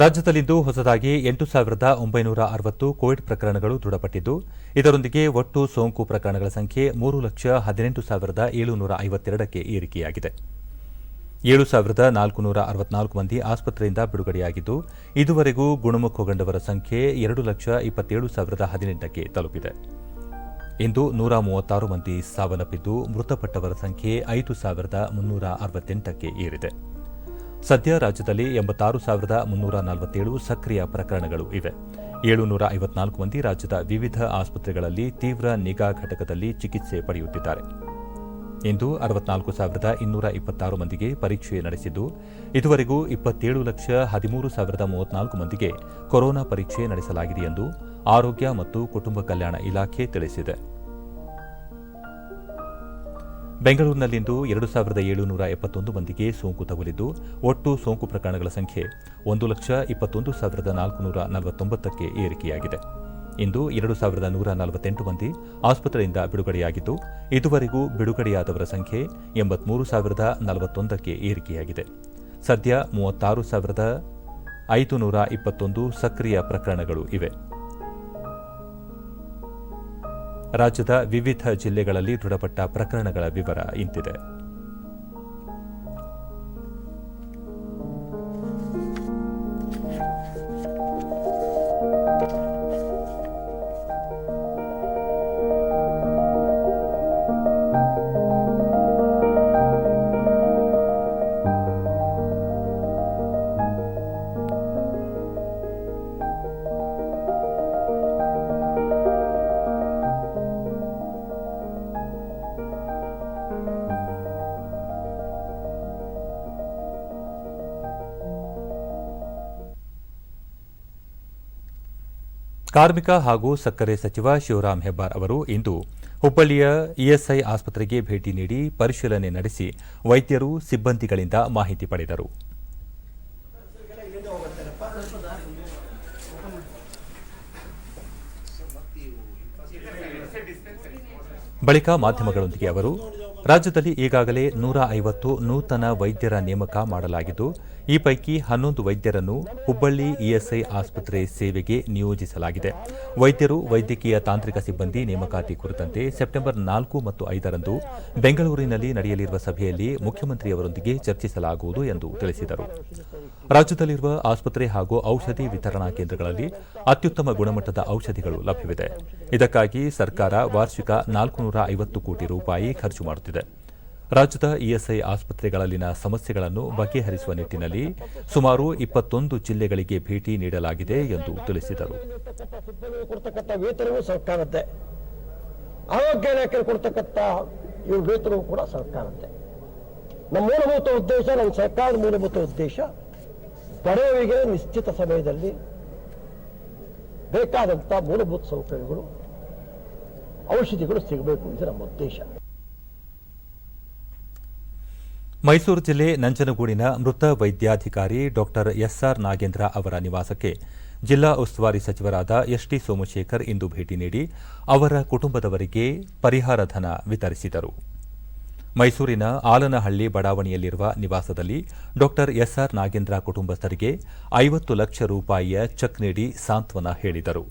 ರಾಜ್ಯದಲ್ಲಿಂದು ಹೊಸದಾಗಿ 8,960 ಕೋವಿಡ್ ಪ್ರಕರಣಗಳು ದೃಢಪಟ್ಟಿದ್ದು, ಇದರೊಂದಿಗೆ ಒಟ್ಟು ಸೋಂಕು ಪ್ರಕರಣಗಳ ಸಂಖ್ಯೆ 3,18,752ಕ್ಕೆ ಏರಿಕೆಯಾಗಿದೆ. 7,464 ಮಂದಿ ಆಸ್ಪತ್ರೆಯಿಂದ ಬಿಡುಗಡೆಯಾಗಿದ್ದು, ಇದುವರೆಗೂ ಗುಣಮುಖಗೊಂಡವರ ಸಂಖ್ಯೆ 2,27,018ಕ್ಕೆ ತಲುಪಿದೆ. ಇಂದು 136 ಮಂದಿ ಸಾವನ್ನಪ್ಪಿದ್ದು, ಮೃತಪಟ್ಟವರ ಸಂಖ್ಯೆ 5,368ಕ್ಕೆ ಏರಿದೆ. ಸದ್ಯ ರಾಜ್ಯದಲ್ಲಿ 86,347 ಸಕ್ರಿಯ ಪ್ರಕರಣಗಳು ಇವೆ. 754 ಮಂದಿ ರಾಜ್ಯದ ವಿವಿಧ ಆಸ್ಪತ್ರೆಗಳಲ್ಲಿ ತೀವ್ರ ನಿಗಾ ಘಟಕದಲ್ಲಿ ಚಿಕಿತ್ಸೆ ಪಡೆಯುತ್ತಿದ್ದಾರೆ. ಇಂದು 64,226 ಮಂದಿಗೆ ಪರೀಕ್ಷೆ ನಡೆಸಿದ್ದು, ಇದುವರೆಗೂ 27,13,034 ಮಂದಿಗೆ ಕೊರೋನಾ ಪರೀಕ್ಷೆ ನಡೆಸಲಾಗಿದೆ ಎಂದು ಆರೋಗ್ಯ ಮತ್ತು ಕುಟುಂಬ ಕಲ್ಯಾಣ ಇಲಾಖೆ ತಿಳಿಸಿದೆ. ಬೆಂಗಳೂರಿನಲ್ಲಿಂದು 2,771 ಮಂದಿಗೆ ಸೋಂಕು ತಗುಲಿದ್ದು, ಒಟ್ಟು ಸೋಂಕು ಪ್ರಕರಣಗಳ ಸಂಖ್ಯೆ 1,21,449ಕ್ಕೆ ಏರಿಕೆಯಾಗಿದೆ. ಇಂದು 2,148 ಮಂದಿ ಆಸ್ಪತ್ರೆಯಿಂದ ಬಿಡುಗಡೆಯಾಗಿದ್ದು, ಇದುವರೆಗೂ ಬಿಡುಗಡೆಯಾದವರ ಸಂಖ್ಯೆ 83,041ಕ್ಕೆ ಏರಿಕೆಯಾಗಿದೆ. ಸದ್ಯ 36,521 ಸಕ್ರಿಯ ಪ್ರಕರಣಗಳು ಇವೆ. ರಾಜ್ಯದ ವಿವಿಧ ಜಿಲ್ಲೆಗಳಲ್ಲಿ ದೃಢಪಟ್ಟ ಪ್ರಕರಣಗಳ ವಿವರ ಇಂತಿದೆ. ಕಾರ್ಮಿಕ ಹಾಗೂ ಸಕ್ಕರೆ ಸಚಿವ ಶಿವರಾಂ ಹೆಬ್ಬಾರ್ ಅವರು ಇಂದು ಹುಬ್ಬಳ್ಳಿಯ ಇಎಸ್ಐ ಆಸ್ಪತ್ರೆಗೆ ಭೇಟಿ ನೀಡಿ ಪರಿಶೀಲನೆ ನಡೆಸಿ ವೈದ್ಯರು, ಸಿಬ್ಬಂದಿಗಳಿಂದ ಮಾಹಿತಿ ಪಡೆದರು. ಬಳಿಕ ಮಾಧ್ಯಮಗಳೊಂದಿಗೆ ಅವರು, ರಾಜ್ಯದಲ್ಲಿ ಈಗಾಗಲೇ 150 ನೂತನ ವೈದ್ಯರ ನೇಮಕ ಮಾಡಲಾಗಿದ್ದು, ಈ ಪೈಕಿ 11 ವೈದ್ಯರನ್ನು ಹುಬ್ಬಳ್ಳಿ ಇಎಸ್ಐ ಆಸ್ಪತ್ರೆ ಸೇವೆಗೆ ನಿಯೋಜಿಸಲಾಗಿದೆ. ವೈದ್ಯರು, ವೈದ್ಯಕೀಯ ತಾಂತ್ರಿಕ ಸಿಬ್ಬಂದಿ ನೇಮಕಾತಿ ಕುರಿತಂತೆ ಸೆಪ್ಟೆಂಬರ್ 4 ಮತ್ತು 5ರಂದು ಬೆಂಗಳೂರಿನಲ್ಲಿ ನಡೆಯಲಿರುವ ಸಭೆಯಲ್ಲಿ ಮುಖ್ಯಮಂತ್ರಿಯವರೊಂದಿಗೆ ಚರ್ಚಿಸಲಾಗುವುದು ಎಂದು ತಿಳಿಸಿದರು. ರಾಜ್ಯದಲ್ಲಿರುವ ಆಸ್ಪತ್ರೆ ಹಾಗೂ ಔಷಧಿ ವಿತರಣಾ ಕೇಂದ್ರಗಳಲ್ಲಿ ಅತ್ಯುತ್ತಮ ಗುಣಮಟ್ಟದ ಔಷಧಿಗಳು ಲಭ್ಯವಿದೆ. ಇದಕ್ಕಾಗಿ ಸರ್ಕಾರ ವಾರ್ಷಿಕ 450 ಕೋಟಿ ರೂಪಾಯಿ ಖರ್ಚು ಮಾಡುತ್ತಿದೆ. ರಾಜ್ಯದ ಇಎಸ್ಐ ಆಸ್ಪತ್ರೆಗಳಲ್ಲಿನ ಸಮಸ್ಯೆಗಳನ್ನು ಬಗೆಹರಿಸುವ ನಿಟ್ಟಿನಲ್ಲಿ ಸುಮಾರು 21 ಜಿಲ್ಲೆಗಳಿಗೆ ಭೇಟಿ ನೀಡಲಾಗಿದೆ ಎಂದು ತಿಳಿಸಿದರು. ವೇತನವೂ ಸರ್ಕಾರದ್ದೇ, ಆರೋಗ್ಯ ಇಲಾಖೆ ಕೊಡ್ತಕ್ಕಂಥ ಇವು ವೇತನವೂ ಕೂಡ ಸರ್ಕಾರದ್ದೇ. ನಮ್ಮ ಮೂಲಭೂತ ಉದ್ದೇಶ, ನಮ್ಮ ಸರ್ಕಾರದ ಮೂಲಭೂತ ಉದ್ದೇಶ ಬಡವರಿಗೆ ನಿಶ್ಚಿತ ಸಮಯದಲ್ಲಿ ಬೇಕಾದಂಥ ಮೂಲಭೂತ ಸೌಕರ್ಯಗಳು, ಔಷಧಿಗಳು ಸಿಗಬೇಕು ಇದು ನಮ್ಮ ಉದ್ದೇಶ. ಮೈಸೂರು ಜಿಲ್ಲೆ ನಂಜನಗೂಡಿನ ಮೃತ ವೈದ್ಯಾಧಿಕಾರಿ ಡಾಕ್ಟರ್ ಎಸ್ಆರ್ ನಾಗೇಂದ್ರ ಅವರ ನಿವಾಸಕ್ಕೆ ಜಿಲ್ಲಾ ಉಸ್ತುವಾರಿ ಸಚಿವರಾದ ಎಸ್ಟಿ ಸೋಮಶೇಖರ್ ಇಂದು ಭೇಟಿ ನೀಡಿ ಅವರ ಕುಟುಂಬದವರಿಗೆ ಪರಿಹಾರ ಧನ ವಿತರಿಸಿದರು. ಮೈಸೂರಿನ ಆಲನಹಳ್ಳಿ ಬಡಾವಣೆಯಲ್ಲಿರುವ ನಿವಾಸದಲ್ಲಿ ಡಾಕ್ಟರ್ ಎಸ್ಆರ್ ನಾಗೇಂದ್ರ ಕುಟುಂಬಸ್ಥರಿಗೆ 50 ಲಕ್ಷ ರೂಪಾಯಿಯ ಚೆಕ್ ನೀಡಿ ಸಾಂತ್ವನ ಹೇಳಿದರು.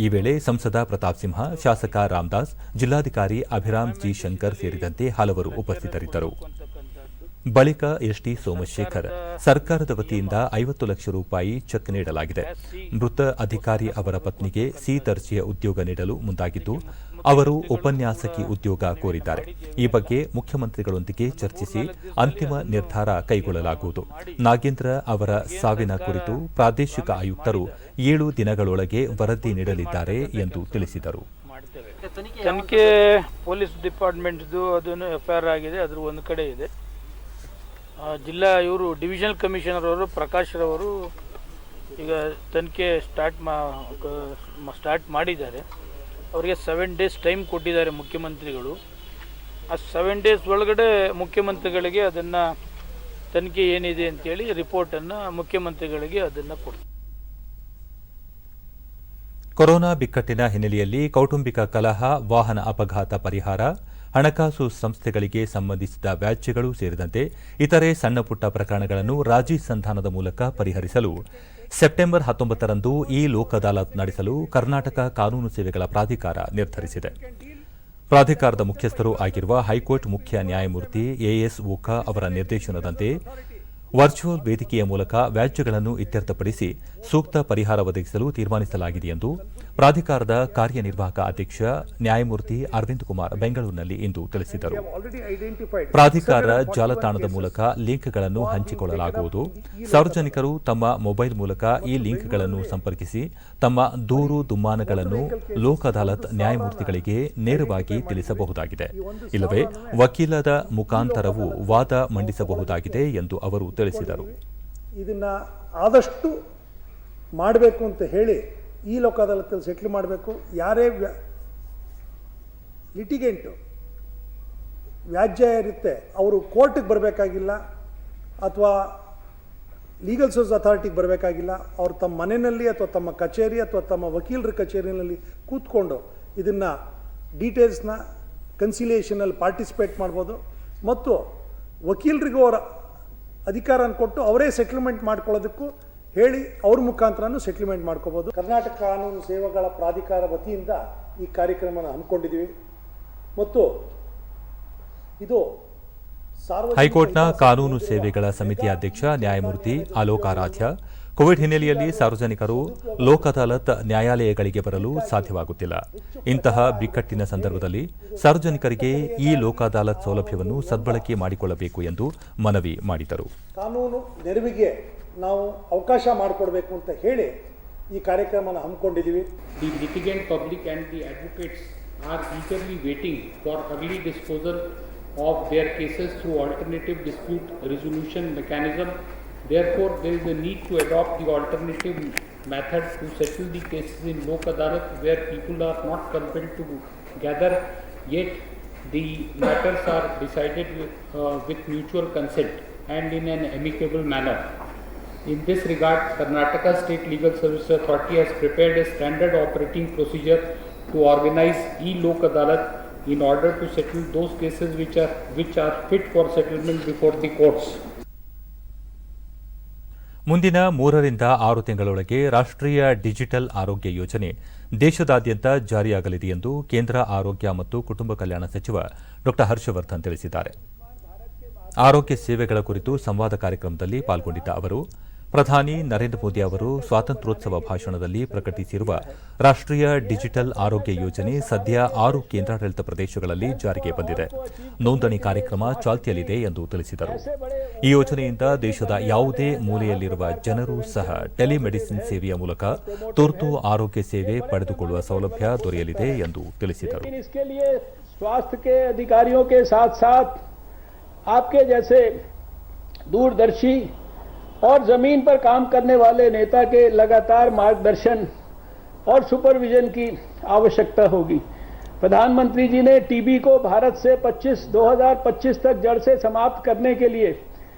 ಈ ವೇಳೆ ಸಂಸದ ಪ್ರತಾಪ್ ಸಿಂಹ, ಶಾಸಕ ರಾಮದಾಸ್, ಜಿಲ್ಲಾಧಿಕಾರಿ ಅಭಿರಾಮ್ ಜಿ ಶಂಕರ್ ಸೇರಿದಂತೆ ಹಲವರು ಉಪಸ್ಥಿತರಿದ್ದರು. ಬಳಿಕ ಎಸ್ಟಿ ಸೋಮಶೇಖರ್ ಸರ್ಕಾರದ ವತಿಯಿಂದ 50 ಲಕ್ಷ ರೂಪಾಯಿ ಚೆಕ್ ನೀಡಲಾಗಿದೆ. ಮೃತ ಅಧಿಕಾರಿ ಅವರ ಪತ್ನಿಗೆ ಸಿ ದರ್ಜೆಯ ಉದ್ಯೋಗ ನೀಡಲು ಮುಂದಾಗಿದ್ದು, ಅವರು ಉಪನ್ಯಾಸಕಿ ಉದ್ಯೋಗ ಕೋರಿದ್ದಾರೆ. ಈ ಬಗ್ಗೆ ಮುಖ್ಯಮಂತ್ರಿಗಳೊಂದಿಗೆ ಚರ್ಚಿಸಿ ಅಂತಿಮ ನಿರ್ಧಾರ ಕೈಗೊಳ್ಳಲಾಗುವುದು. ನಾಗೇಂದ್ರ ಅವರ ಸಾವಿನ ಕುರಿತು ಪ್ರಾದೇಶಿಕ ಆಯುಕ್ತರು 7 ದಿನಗಳೊಳಗೆ ವರದಿ ನೀಡಲಿದ್ದಾರೆ ಎಂದು ತಿಳಿಸಿದರು. ತನಿಖೆ ಪೊಲೀಸ್ ಡಿಪಾರ್ಟ್ಮೆಂಟ್ದು ಅದನ್ನು FIR ಆಗಿದೆ, ಅದ್ರ ಒಂದು ಕಡೆ ಇದೆ. ಜಿಲ್ಲಾ ಇವರು ಡಿವಿಷನಲ್ ಕಮಿಷನರ್ ಅವರು ಪ್ರಕಾಶ್ ರವರು ಈಗ ತನಿಖೆ ಸ್ಟಾರ್ಟ್ ಮಾಡಿದ್ದಾರೆ. ಅವರಿಗೆ 7 ಡೇಸ್ ಟೈಮ್ ಕೊಟ್ಟಿದ್ದಾರೆ ಮುಖ್ಯಮಂತ್ರಿಗಳು. ಆ 7 ಡೇಸ್ ಒಳಗಡೆ ಮುಖ್ಯಮಂತ್ರಿಗಳಿಗೆ ಅದನ್ನು ತನಿಖೆ ಏನಿದೆ ಅಂತೇಳಿ ರಿಪೋರ್ಟನ್ನು ಮುಖ್ಯಮಂತ್ರಿಗಳಿಗೆ ಅದನ್ನು ಕೊಡ್ತಾರೆ. ಕೊರೋನಾ ಬಿಕ್ಕಟ್ಟಿನ ಹಿನ್ನೆಲೆಯಲ್ಲಿ ಕೌಟುಂಬಿಕ ಕಲಹ, ವಾಹನ ಅಪಘಾತ ಪರಿಹಾರ, ಹಣಕಾಸು ಸಂಸ್ಥೆಗಳಿಗೆ ಸಂಬಂಧಿಸಿದ ವ್ಯಾಜ್ಯಗಳು ಸೇರಿದಂತೆ ಇತರೆ ಸಣ್ಣಪುಟ್ಟ ಪ್ರಕರಣಗಳನ್ನು ರಾಜಿ ಸಂಧಾನದ ಮೂಲಕ ಪರಿಹರಿಸಲು ಸೆಪ್ಟೆಂಬರ್ 19ರಂದು ಈ ಲೋಕ್ ಅದಾಲತ್ ನಡೆಸಲು ಕರ್ನಾಟಕ ಕಾನೂನು ಸೇವೆಗಳ ಪ್ರಾಧಿಕಾರ ನಿರ್ಧರಿಸಿದೆ. ಪ್ರಾಧಿಕಾರದ ಮುಖ್ಯಸ್ಥರೂ ಆಗಿರುವ ಹೈಕೋರ್ಟ್ ಮುಖ್ಯ ನ್ಯಾಯಮೂರ್ತಿ ಎಎಸ್ ಓಕಾ ಅವರ ನಿರ್ದೇಶನದಂತೆ ವರ್ಚುವಲ್ ವೇದಿಕೆಯ ಮೂಲಕ ವ್ಯಾಜ್ಯಗಳನ್ನು ಇತ್ಯರ್ಥಪಡಿಸಿ ಸೂಕ್ತ ಪರಿಹಾರ ಒದಗಿಸಲು ತೀರ್ಮಾನಿಸಲಾಗಿದೆ ಎಂದು ಪ್ರಾಧಿಕಾರದ ಕಾರ್ಯನಿರ್ವಾಹಕ ಅಧ್ಯಕ್ಷ ನ್ಯಾಯಮೂರ್ತಿ ಅರವಿಂದ್ ಕುಮಾರ್ ಬೆಂಗಳೂರಿನಲ್ಲಿ ಇಂದು ತಿಳಿಸಿದರು. ಪ್ರಾಧಿಕಾರ ಜಾಲತಾಣದ ಮೂಲಕ ಲಿಂಕ್ಗಳನ್ನು ಹಂಚಿಕೊಳ್ಳಲಾಗುವುದು. ಸಾರ್ವಜನಿಕರು ತಮ್ಮ ಮೊಬೈಲ್ ಮೂಲಕ ಈ ಲಿಂಕ್ಗಳನ್ನು ಸಂಪರ್ಕಿಸಿ ತಮ್ಮ ದೂರು ದುಮ್ಮಾನಗಳನ್ನು ಲೋಕ್ ಅದಾಲತ್ ನ್ಯಾಯಮೂರ್ತಿಗಳಿಗೆ ನೇರವಾಗಿ ತಿಳಿಸಬಹುದಾಗಿದೆ. ಇಲ್ಲವೇ ವಕೀಲರ ಮುಖಾಂತರವೂ ವಾದ ಮಂಡಿಸಬಹುದಾಗಿದೆ ಎಂದು ಅವರು ತಿಳಿಸಿದರು. ಇದನ್ನ ಆದಷ್ಟು ಮಾಡಬೇಕು ಅಂತ ಹೇಳಿ ಈ ಲೋಕ ಅದಾಲತಲ್ಲಿ ಸೆಟ್ಲ್ ಮಾಡಬೇಕು. ಯಾರೇ ಲಿಟಿಗೇಂಟು ವ್ಯಾಜ್ಯ ಇರುತ್ತೆ ಅವರು ಕೋರ್ಟಿಗೆ ಬರಬೇಕಾಗಿಲ್ಲ ಅಥವಾ ಲೀಗಲ್ ಸರ್ವಿಸ್ ಅಥಾರಿಟಿಗೆ ಬರಬೇಕಾಗಿಲ್ಲ. ಅವರು ತಮ್ಮ ಮನೆಯಲ್ಲಿ ಅಥವಾ ತಮ್ಮ ಕಚೇರಿ ಅಥವಾ ತಮ್ಮ ವಕೀಲರ ಕಚೇರಿಯಲ್ಲಿ ಕೂತ್ಕೊಂಡು ಇದನ್ನು ಡೀಟೇಲ್ಸ್ನ ಕನ್ಸಿಲಿಯೇಷನಲ್ಲಿ ಪಾರ್ಟಿಸಿಪೇಟ್ ಮಾಡ್ಬೋದು ಮತ್ತು ವಕೀಲರಿಗೂ ಅವರ ಅಧಿಕಾರನ ಕೊಟ್ಟು ಅವರೇ ಸೆಟ್ಲ್ಮೆಂಟ್ ಮಾಡ್ಕೊಳ್ಳೋದಕ್ಕೂ ಹೇಳಿ ಅವ್ರ ಮುಖಾಂತರನೂ ಸೆಟ್ಲ್ಮೆಂಟ್ ಮಾಡ್ಕೋಬೋದು. ಕರ್ನಾಟಕ ಕಾನೂನು ಸೇವೆಗಳ ಪ್ರಾಧಿಕಾರ ವತಿಯಿಂದ ಈ ಕಾರ್ಯಕ್ರಮನ ಹಮ್ಮಿಕೊಂಡಿದ್ದೀವಿ ಮತ್ತು ಇದು ಹೈಕೋರ್ಟ್ನ ಕಾನೂನು ಸೇವೆಗಳ ಸಮಿತಿ ಅಧ್ಯಕ್ಷ ನ್ಯಾಯಮೂರ್ತಿ ಅಲೋಕ್ ಆರಾಧ್ಯ ಕೋವಿಡ್ ಹಿನ್ನೆಲೆಯಲ್ಲಿ ಸಾರ್ವಜನಿಕರು ಲೋಕ್ ಅದಾಲತ್ ನ್ಯಾಯಾಲಯಗಳಿಗೆ ಬರಲು ಸಾಧ್ಯವಾಗುತ್ತಿಲ್ಲ. ಇಂತಹ ಬಿಕ್ಕಟ್ಟಿನ ಸಂದರ್ಭದಲ್ಲಿ ಸಾರ್ವಜನಿಕರಿಗೆ ಈ ಲೋಕ್ ಅದಾಲತ್ ಸೌಲಭ್ಯವನ್ನು ಸದ್ಬಳಕೆ ಮಾಡಿಕೊಳ್ಳಬೇಕು ಎಂದು ಮನವಿ ಮಾಡಿದರು. ಕಾನೂನು ನೆರವಿಗೆ ನಾವು ಅವಕಾಶ ಮಾಡಿಕೊಡ್ಬೇಕು ಅಂತ ಹೇಳಿ ಈ ಕಾರ್ಯಕ್ರಮನ ಹಮ್ಮಿಕೊಂಡಿದ್ದೀವಿ. The litigant public and the advocates are eagerly waiting for early disposal of their cases through alternative dispute resolution mechanism. Therefore, there is a need to adopt the alternative method to settle the cases in Lok Adalat where people are not compelled to gather, yet the matters are decided with mutual consent and in an amicable manner. In this regard, Karnataka State Legal Services Authority has prepared a standard operating procedure to organize e-Lok Adalat in order to settle those cases which are fit for settlement before the courts. ಮುಂದಿನ 3ರಿಂದ 6 ತಿಂಗಳೊಳಗೆ ರಾಷ್ಟ್ರೀಯ digital ಆರೋಗ್ಯ ಯೋಜನೆ ದೇಶದಾದ್ಯಂತ ಜಾರಿಯಾಗಲಿದೆ ಎಂದು ಕೇಂದ್ರ ಆರೋಗ್ಯ ಮತ್ತು ಕುಟುಂಬ ಕಲ್ಯಾಣ ಸಚಿವ ಡಾ ಹರ್ಷವರ್ಧನ್ ತಿಳಿಸಿದ್ದಾರೆ. ಆರೋಗ್ಯ ಸೇವೆಗಳ ಕುರಿತು ಸಂವಾದ ಕಾರ್ಯಕ್ರಮದಲ್ಲಿ ಪಾಲ್ಗೊಂಡಿದ್ದ ಅವರು ಪ್ರಧಾನಿ ನರೇಂದ್ರ ಮೋದಿ ಅವರು ಸ್ವಾತಂತ್ರ್ಯೋತ್ಸವ ಭಾಷಣದಲ್ಲಿ ಪ್ರಕಟಿಸಿರುವ ರಾಷ್ಟ್ರೀಯ ಡಿಜಿಟಲ್ ಆರೋಗ್ಯ ಯೋಜನೆ ಸದ್ಯ 6 ಕೇಂದ್ರಾಡಳಿತ ಪ್ರದೇಶಗಳಲ್ಲಿ ಜಾರಿಗೆ ಬಂದಿದೆ. ನೋಂದಣಿ ಕಾರ್ಯಕ್ರಮ ಚಾಲ್ತಿಯಲ್ಲಿದೆ ಎಂದು ತಿಳಿಸಿದರು. ಈ ಯೋಜನೆಯಿಂದ ದೇಶದ ಯಾವುದೇ ಮೂಲೆಯಲ್ಲಿರುವ ಜನರೂ ಸಹ ಟೆಲಿಮೆಡಿಸಿನ್ ಸೇವೆಯ ಮೂಲಕ ತುರ್ತು ಆರೋಗ್ಯ ಸೇವೆ ಪಡೆದುಕೊಳ್ಳುವ ಸೌಲಭ್ಯ ದೊರೆಯಲಿದೆ ಎಂದು ತಿಳಿಸಿದರು. स्वास्थ्य के अधिकारियों के साथ साथ आपके जैसे दूरदर्शी और जमीन पर काम करने वाले नेता के लगातार मार्गदर्शन और सुपरविजन की आवश्यकता होगी. प्रधानमंत्री जी ने टीबी को भारत से 2025 तक जड़ से समाप्त करने के लिए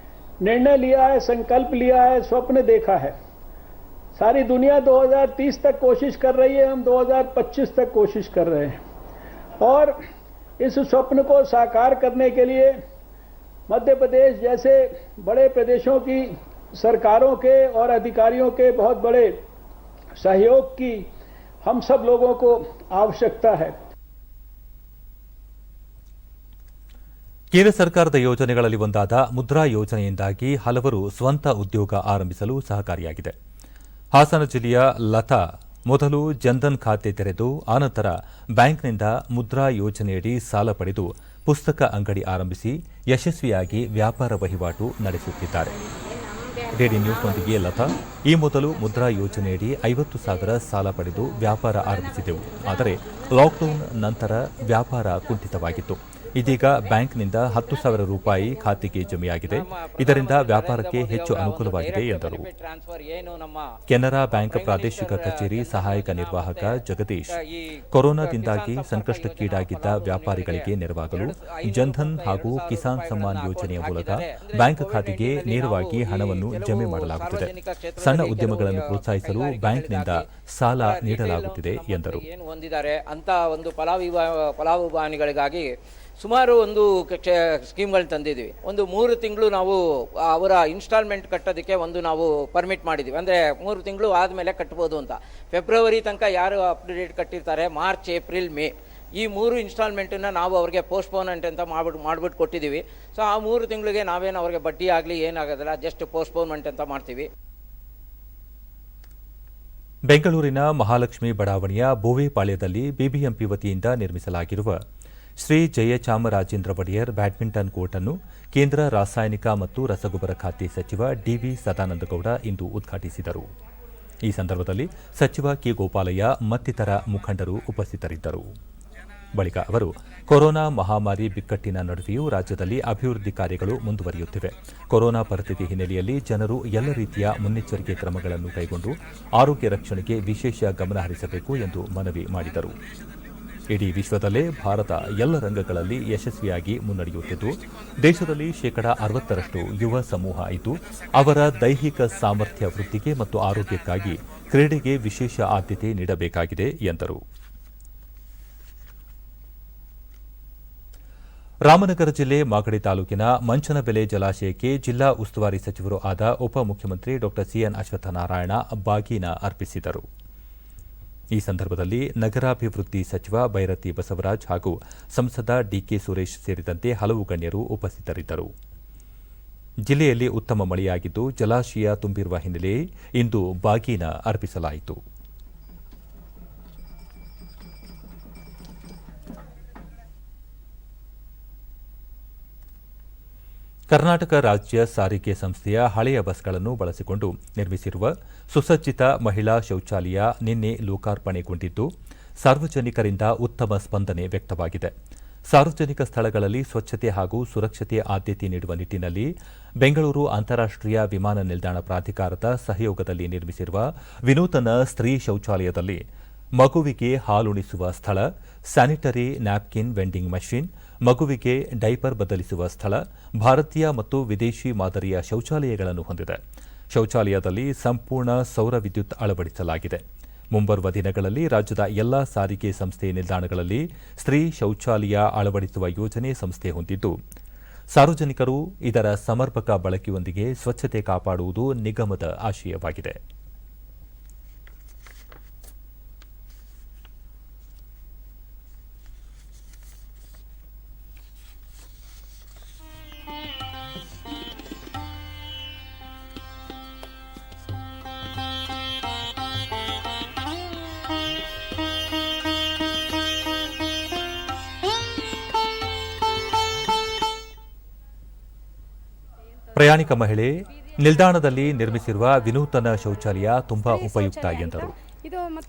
निर्णय लिया है, संकल्प लिया है, स्वप्न देखा है. सारी दुनिया 2030 तक कोशिश कर रही है, हम 2025 तक कोशिश कर रहे हैं और इस स्वप्न को साकार करने के लिए मध्य प्रदेश जैसे बड़े प्रदेशों की सरकारों के और अधिकारियों के बहुत बड़े सहयोग की हम सब लोगों को आवश्यकता है. ಕೇಂದ್ರ ಸರ್ಕಾರದ ಯೋಜನೆಗಳಲ್ಲಿ ಒಂದಾದ ಮುದ್ರಾ ಯೋಜನೆಯಿಂದಾಗಿ ಹಲವರು ಸ್ವಂತ ಉದ್ಯೋಗ ಆರಂಭಿಸಲು ಸಹಕಾರಿಯಾಗಿದೆ. ಹಾಸನ ಜಿಲ್ಲೆಯ ಲತಾ ಮೊದಲು ಜನ್ಧನ್ ಖಾತೆ ತೆರೆದು ಆನಂತರ ಬ್ಯಾಂಕ್ನಿಂದ ಮುದ್ರಾ ಯೋಜನೆಯಡಿ ಸಾಲ ಪಡೆದು ಪುಸ್ತಕ ಅಂಗಡಿ ಆರಂಭಿಸಿ ಯಶಸ್ವಿಯಾಗಿ ವ್ಯಾಪಾರ ವಹಿವಾಟು ನಡೆಸುತ್ತಿದ್ದಾರೆ. ಡಿಡಿ ನ್ಯೂಸ್ನೊಂದಿಗೆ ಲತಾ, ಈ ಮೊದಲು ಮುದ್ರಾ ಯೋಜನೆಯಡಿ 50,000 ಸಾಲ ಪಡೆದು ವ್ಯಾಪಾರ ಆರಂಭಿಸಿದೆವು. ಆದರೆ ಲಾಕ್ಡೌನ್ ನಂತರ ವ್ಯಾಪಾರ ಕುಂಠಿತವಾಗಿತ್ತು. ಇದೀಗ ಬ್ಯಾಂಕ್ನಿಂದ 10,000 ರೂಪಾಯಿ ಖಾತೆಗೆ ಜಮೆಯಾಗಿದೆ. ಇದರಿಂದ ವ್ಯಾಪಾರಕ್ಕೆ ಹೆಚ್ಚು ಅನುಕೂಲವಾಗಿದೆ ಎಂದರು. ಕೆನರಾ ಬ್ಯಾಂಕ್ ಪ್ರಾದೇಶಿಕ ಕಚೇರಿ ಸಹಾಯಕ ನಿರ್ವಾಹಕ ಜಗದೀಶ್, ಕೊರೋನಾದಿಂದಾಗಿ ಸಂಕಷ್ಟಕ್ಕೀಡಾಗಿದ್ದ ವ್ಯಾಪಾರಿಗಳಿಗೆ ನೆರವಾಗಲು ಜನ್ಧನ್ ಹಾಗೂ ಕಿಸಾನ್ ಸಮ್ಮಾನ್ ಯೋಜನೆಯ ಮೂಲಕ ಬ್ಯಾಂಕ್ ಖಾತೆಗೆ ನೇರವಾಗಿ ಹಣವನ್ನು ಜಮೆ ಮಾಡಲಾಗುತ್ತಿದೆ. ಸಣ್ಣ ಉದ್ಯಮಗಳನ್ನು ಪ್ರೋತ್ಸಾಹಿಸಲು ಬ್ಯಾಂಕ್ನಿಂದ ಸಾಲ ನೀಡಲಾಗುತ್ತಿದೆ ಎಂದರು. ಫಲಾನುಭವಿಗಳಿಗಾಗಿ ಸುಮಾರು ಒಂದು ಸ್ಕೀಮ್ಗಳು ತಂದಿದ್ದೀವಿ. ಒಂದು 3 ತಿಂಗಳು ನಾವು ಅವರ ಇನ್ಸ್ಟಾಲ್ಮೆಂಟ್ ಕಟ್ಟೋದಕ್ಕೆ ನಾವು ಪರ್ಮಿಟ್ ಮಾಡಿದ್ದೀವಿ. ಅಂದರೆ 3 ತಿಂಗಳು ಆದಮೇಲೆ ಕಟ್ಬೋದು ಅಂತ. ಫೆಬ್ರವರಿ ತನಕ ಯಾರು ಅಪ್ಡೇಟ್ ಕಟ್ಟಿರ್ತಾರೆ, ಮಾರ್ಚ್, ಏಪ್ರಿಲ್, ಮೇ ಈ 3 ಇನ್ಸ್ಟಾಲ್ಮೆಂಟನ್ನು ನಾವು ಅವ್ರಿಗೆ ಪೋಸ್ಟ್ಪೋನೆಂಟ್ ಅಂತ ಮಾಡ್ಬಿಟ್ಟು ಕೊಟ್ಟಿದ್ದೀವಿ. ಸೊ ಆ 3 ತಿಂಗಳಿಗೆ ನಾವೇನು ಅವ್ರಿಗೆ ಬಡ್ಡಿ ಆಗಲಿ ಏನಾಗೋದಿಲ್ಲ, ಜಸ್ಟ್ ಪೋಸ್ಟ್ಪೋನ್ಮೆಂಟ್ ಅಂತ ಮಾಡ್ತೀವಿ. ಬೆಂಗಳೂರಿನ ಮಹಾಲಕ್ಷ್ಮಿ ಬಡಾವಣೆಯ ಬೋವೆಪಾಳ್ಯದಲ್ಲಿ ಬಿಬಿಎಂಪಿ ವತಿಯಿಂದ ನಿರ್ಮಿಸಲಾಗಿರುವ ಶ್ರೀ ಜಯಚಾಮರಾಜೇಂದ್ರ ಒಡೆಯರ್ ಬ್ಯಾಡ್ಮಿಂಟನ್ ಕೋರ್ಟ್ ಅನ್ನು ಕೇಂದ್ರ ರಾಸಾಯನಿಕ ಮತ್ತು ರಸಗೊಬ್ಬರ ಖಾತೆ ಸಚಿವ ಡಿವಿ ಸದಾನಂದಗೌಡ ಇಂದು ಉದ್ಘಾಟಿಸಿದರು. ಈ ಸಂದರ್ಭದಲ್ಲಿ ಸಚಿವ ಕೆ ಗೋಪಾಲಯ್ಯ ಮತ್ತಿತರ ಮುಖಂಡರು ಉಪಸ್ಥಿತರಿದ್ದರು. ಬಳಿಕ ಅವರು ಕೊರೋನಾ ಮಹಾಮಾರಿ ಬಿಕ್ಕಟ್ಟಿನ ನಡುವೆಯೂ ರಾಜ್ಯದಲ್ಲಿ ಅಭಿವೃದ್ಧಿ ಕಾರ್ಯಗಳು ಮುಂದುವರಿಯುತ್ತಿವೆ. ಕೊರೋನಾ ಪರಿಸ್ಥಿತಿ ಹಿನ್ನೆಲೆಯಲ್ಲಿ ಜನರು ಎಲ್ಲ ರೀತಿಯ ಮುನ್ನೆಚ್ಚರಿಕೆ ಕ್ರಮಗಳನ್ನು ಕೈಗೊಂಡು ಆರೋಗ್ಯ ರಕ್ಷಣೆಗೆ ವಿಶೇಷ ಗಮನ ಹರಿಸಬೇಕು ಎಂದು ಮನವಿ ಮಾಡಿದರು. ಇಡೀ ವಿಶ್ವದಲ್ಲೇ ಭಾರತ ಎಲ್ಲ ರಂಗಗಳಲ್ಲಿ ಯಶಸ್ವಿಯಾಗಿ ಮುನ್ನಡೆಯುತ್ತಿದ್ದು, ದೇಶದಲ್ಲಿ 60% ಯುವ ಸಮೂಹ ಇದ್ದು, ಅವರ ದೈಹಿಕ ಸಾಮರ್ಥ್ಯ ವೃದ್ಧಿಗೆ ಮತ್ತು ಆರೋಗ್ಯಕ್ಕಾಗಿ ಕ್ರೀಡೆಗೆ ವಿಶೇಷ ಆದ್ಯತೆ ನೀಡಬೇಕಾಗಿದೆ ಎಂದರು. ರಾಮನಗರ ಜಿಲ್ಲೆ ಮಾಗಡಿ ತಾಲೂಕಿನ ಮಂಚನಬೆಲೆ ಜಲಾಶಯಕ್ಕೆ ಜಿಲ್ಲಾ ಉಸ್ತುವಾರಿ ಸಚಿವರೂ ಆದ ಉಪಮುಖ್ಯಮಂತ್ರಿ ಡಾ ಸಿಎನ್ ಅಶ್ವತ್ಥನಾರಾಯಣ ಬಾಗೀನ ಅರ್ಪಿಸಿದರು. ಈ ಸಂದರ್ಭದಲ್ಲಿ ನಗರಾಭಿವೃದ್ಧಿ ಸಚಿವ ಬೈರತಿ ಬಸವರಾಜ್ ಹಾಗೂ ಸಂಸದ ಡಿಕೆ ಸುರೇಶ್ ಸೇರಿದಂತೆ ಹಲವು ಗಣ್ಯರು ಉಪಸ್ಥಿತರಿದ್ದರು. ಜಿಲ್ಲೆಯಲ್ಲಿ ಉತ್ತಮ ಮಳೆಯಾಗಿದ್ದು, ಜಲಾಶಯ ತುಂಬಿರುವ ಹಿನ್ನೆಲೆ ಇಂದು ಬಾಗೀನ ಅರ್ಪಿಸಲಾಯಿತು. ಕರ್ನಾಟಕ ರಾಜ್ಯ ಸಾರಿಗೆ ಸಂಸ್ಥೆಯ ಹಳೆಯ ಬಸ್ಗಳನ್ನು ಬಳಸಿಕೊಂಡು ನಿರ್ಮಿಸಿರುವ ಸುಸಜ್ಜಿತ ಮಹಿಳಾ ಶೌಚಾಲಯ ನಿನ್ನೆ ಲೋಕಾರ್ಪಣೆಗೊಂಡಿದ್ದು, ಸಾರ್ವಜನಿಕರಿಂದ ಉತ್ತಮ ಸ್ಪಂದನೆ ವ್ಯಕ್ತವಾಗಿದೆ. ಸಾರ್ವಜನಿಕ ಸ್ಥಳಗಳಲ್ಲಿ ಸ್ವಚ್ಛತೆ ಹಾಗೂ ಸುರಕ್ಷತೆ ಆದ್ಯತೆ ನೀಡುವ ನಿಟ್ಟಿನಲ್ಲಿ ಬೆಂಗಳೂರು ಅಂತಾರಾಷ್ಟೀಯ ವಿಮಾನ ನಿಲ್ದಾಣ ಪ್ರಾಧಿಕಾರದ ಸಹಯೋಗದಲ್ಲಿ ನಿರ್ಮಿಸಿರುವ ವಿನೂತನ ಸ್ತ್ರೀ ಶೌಚಾಲಯದಲ್ಲಿ ಮಗುವಿಗೆ ಹಾಲುಣಿಸುವ ಸ್ಥಳ, ಸ್ಯಾನಿಟರಿ ನ್ಯಾಪ್ಕಿನ್ ವೆಂಡಿಂಗ್ ಮಷಿನ್, ಮಗುವಿಗೆ ಡೈಪರ್ ಬದಲಿಸುವ ಸ್ಥಳ, ಭಾರತೀಯ ಮತ್ತು ವಿದೇಶಿ ಮಾದರಿಯ ಶೌಚಾಲಯಗಳನ್ನು ಹೊಂದಿದೆ. ಶೌಚಾಲಯದಲ್ಲಿ ಸಂಪೂರ್ಣ ಸೌರ ವಿದ್ಯುತ್ ಅಳವಡಿಸಲಾಗಿದೆ. ಮುಂಬರುವ ದಿನಗಳಲ್ಲಿ ರಾಜ್ಯದ ಎಲ್ಲಾ ಸಾರಿಗೆ ಸಂಸ್ಥೆ ನಿಲ್ದಾಣಗಳಲ್ಲಿ ಸ್ತ್ರೀ ಶೌಚಾಲಯ ಅಳವಡಿಸುವ ಯೋಜನೆ ಸಂಸ್ಥೆ ಹೊಂದಿದ್ದು, ಸಾರ್ವಜನಿಕರು ಇದರ ಸಮರ್ಪಕ ಬಳಕೆಯೊಂದಿಗೆ ಸ್ವಚ್ಛತೆ ಕಾಪಾಡುವುದು ನಿಗಮದ ಆಶಯವಾಗಿದೆ. ಪ್ರಯಾಣಿಕ ಮಹಿಳೆ ನಿಲ್ದಾಣದಲ್ಲಿ ನಿರ್ಮಿಸಿರುವ ವಿನೂತನ ಶೌಚಾಲಯ ತುಂಬಾ ಉಪಯುಕ್ತ ಎಂದರು.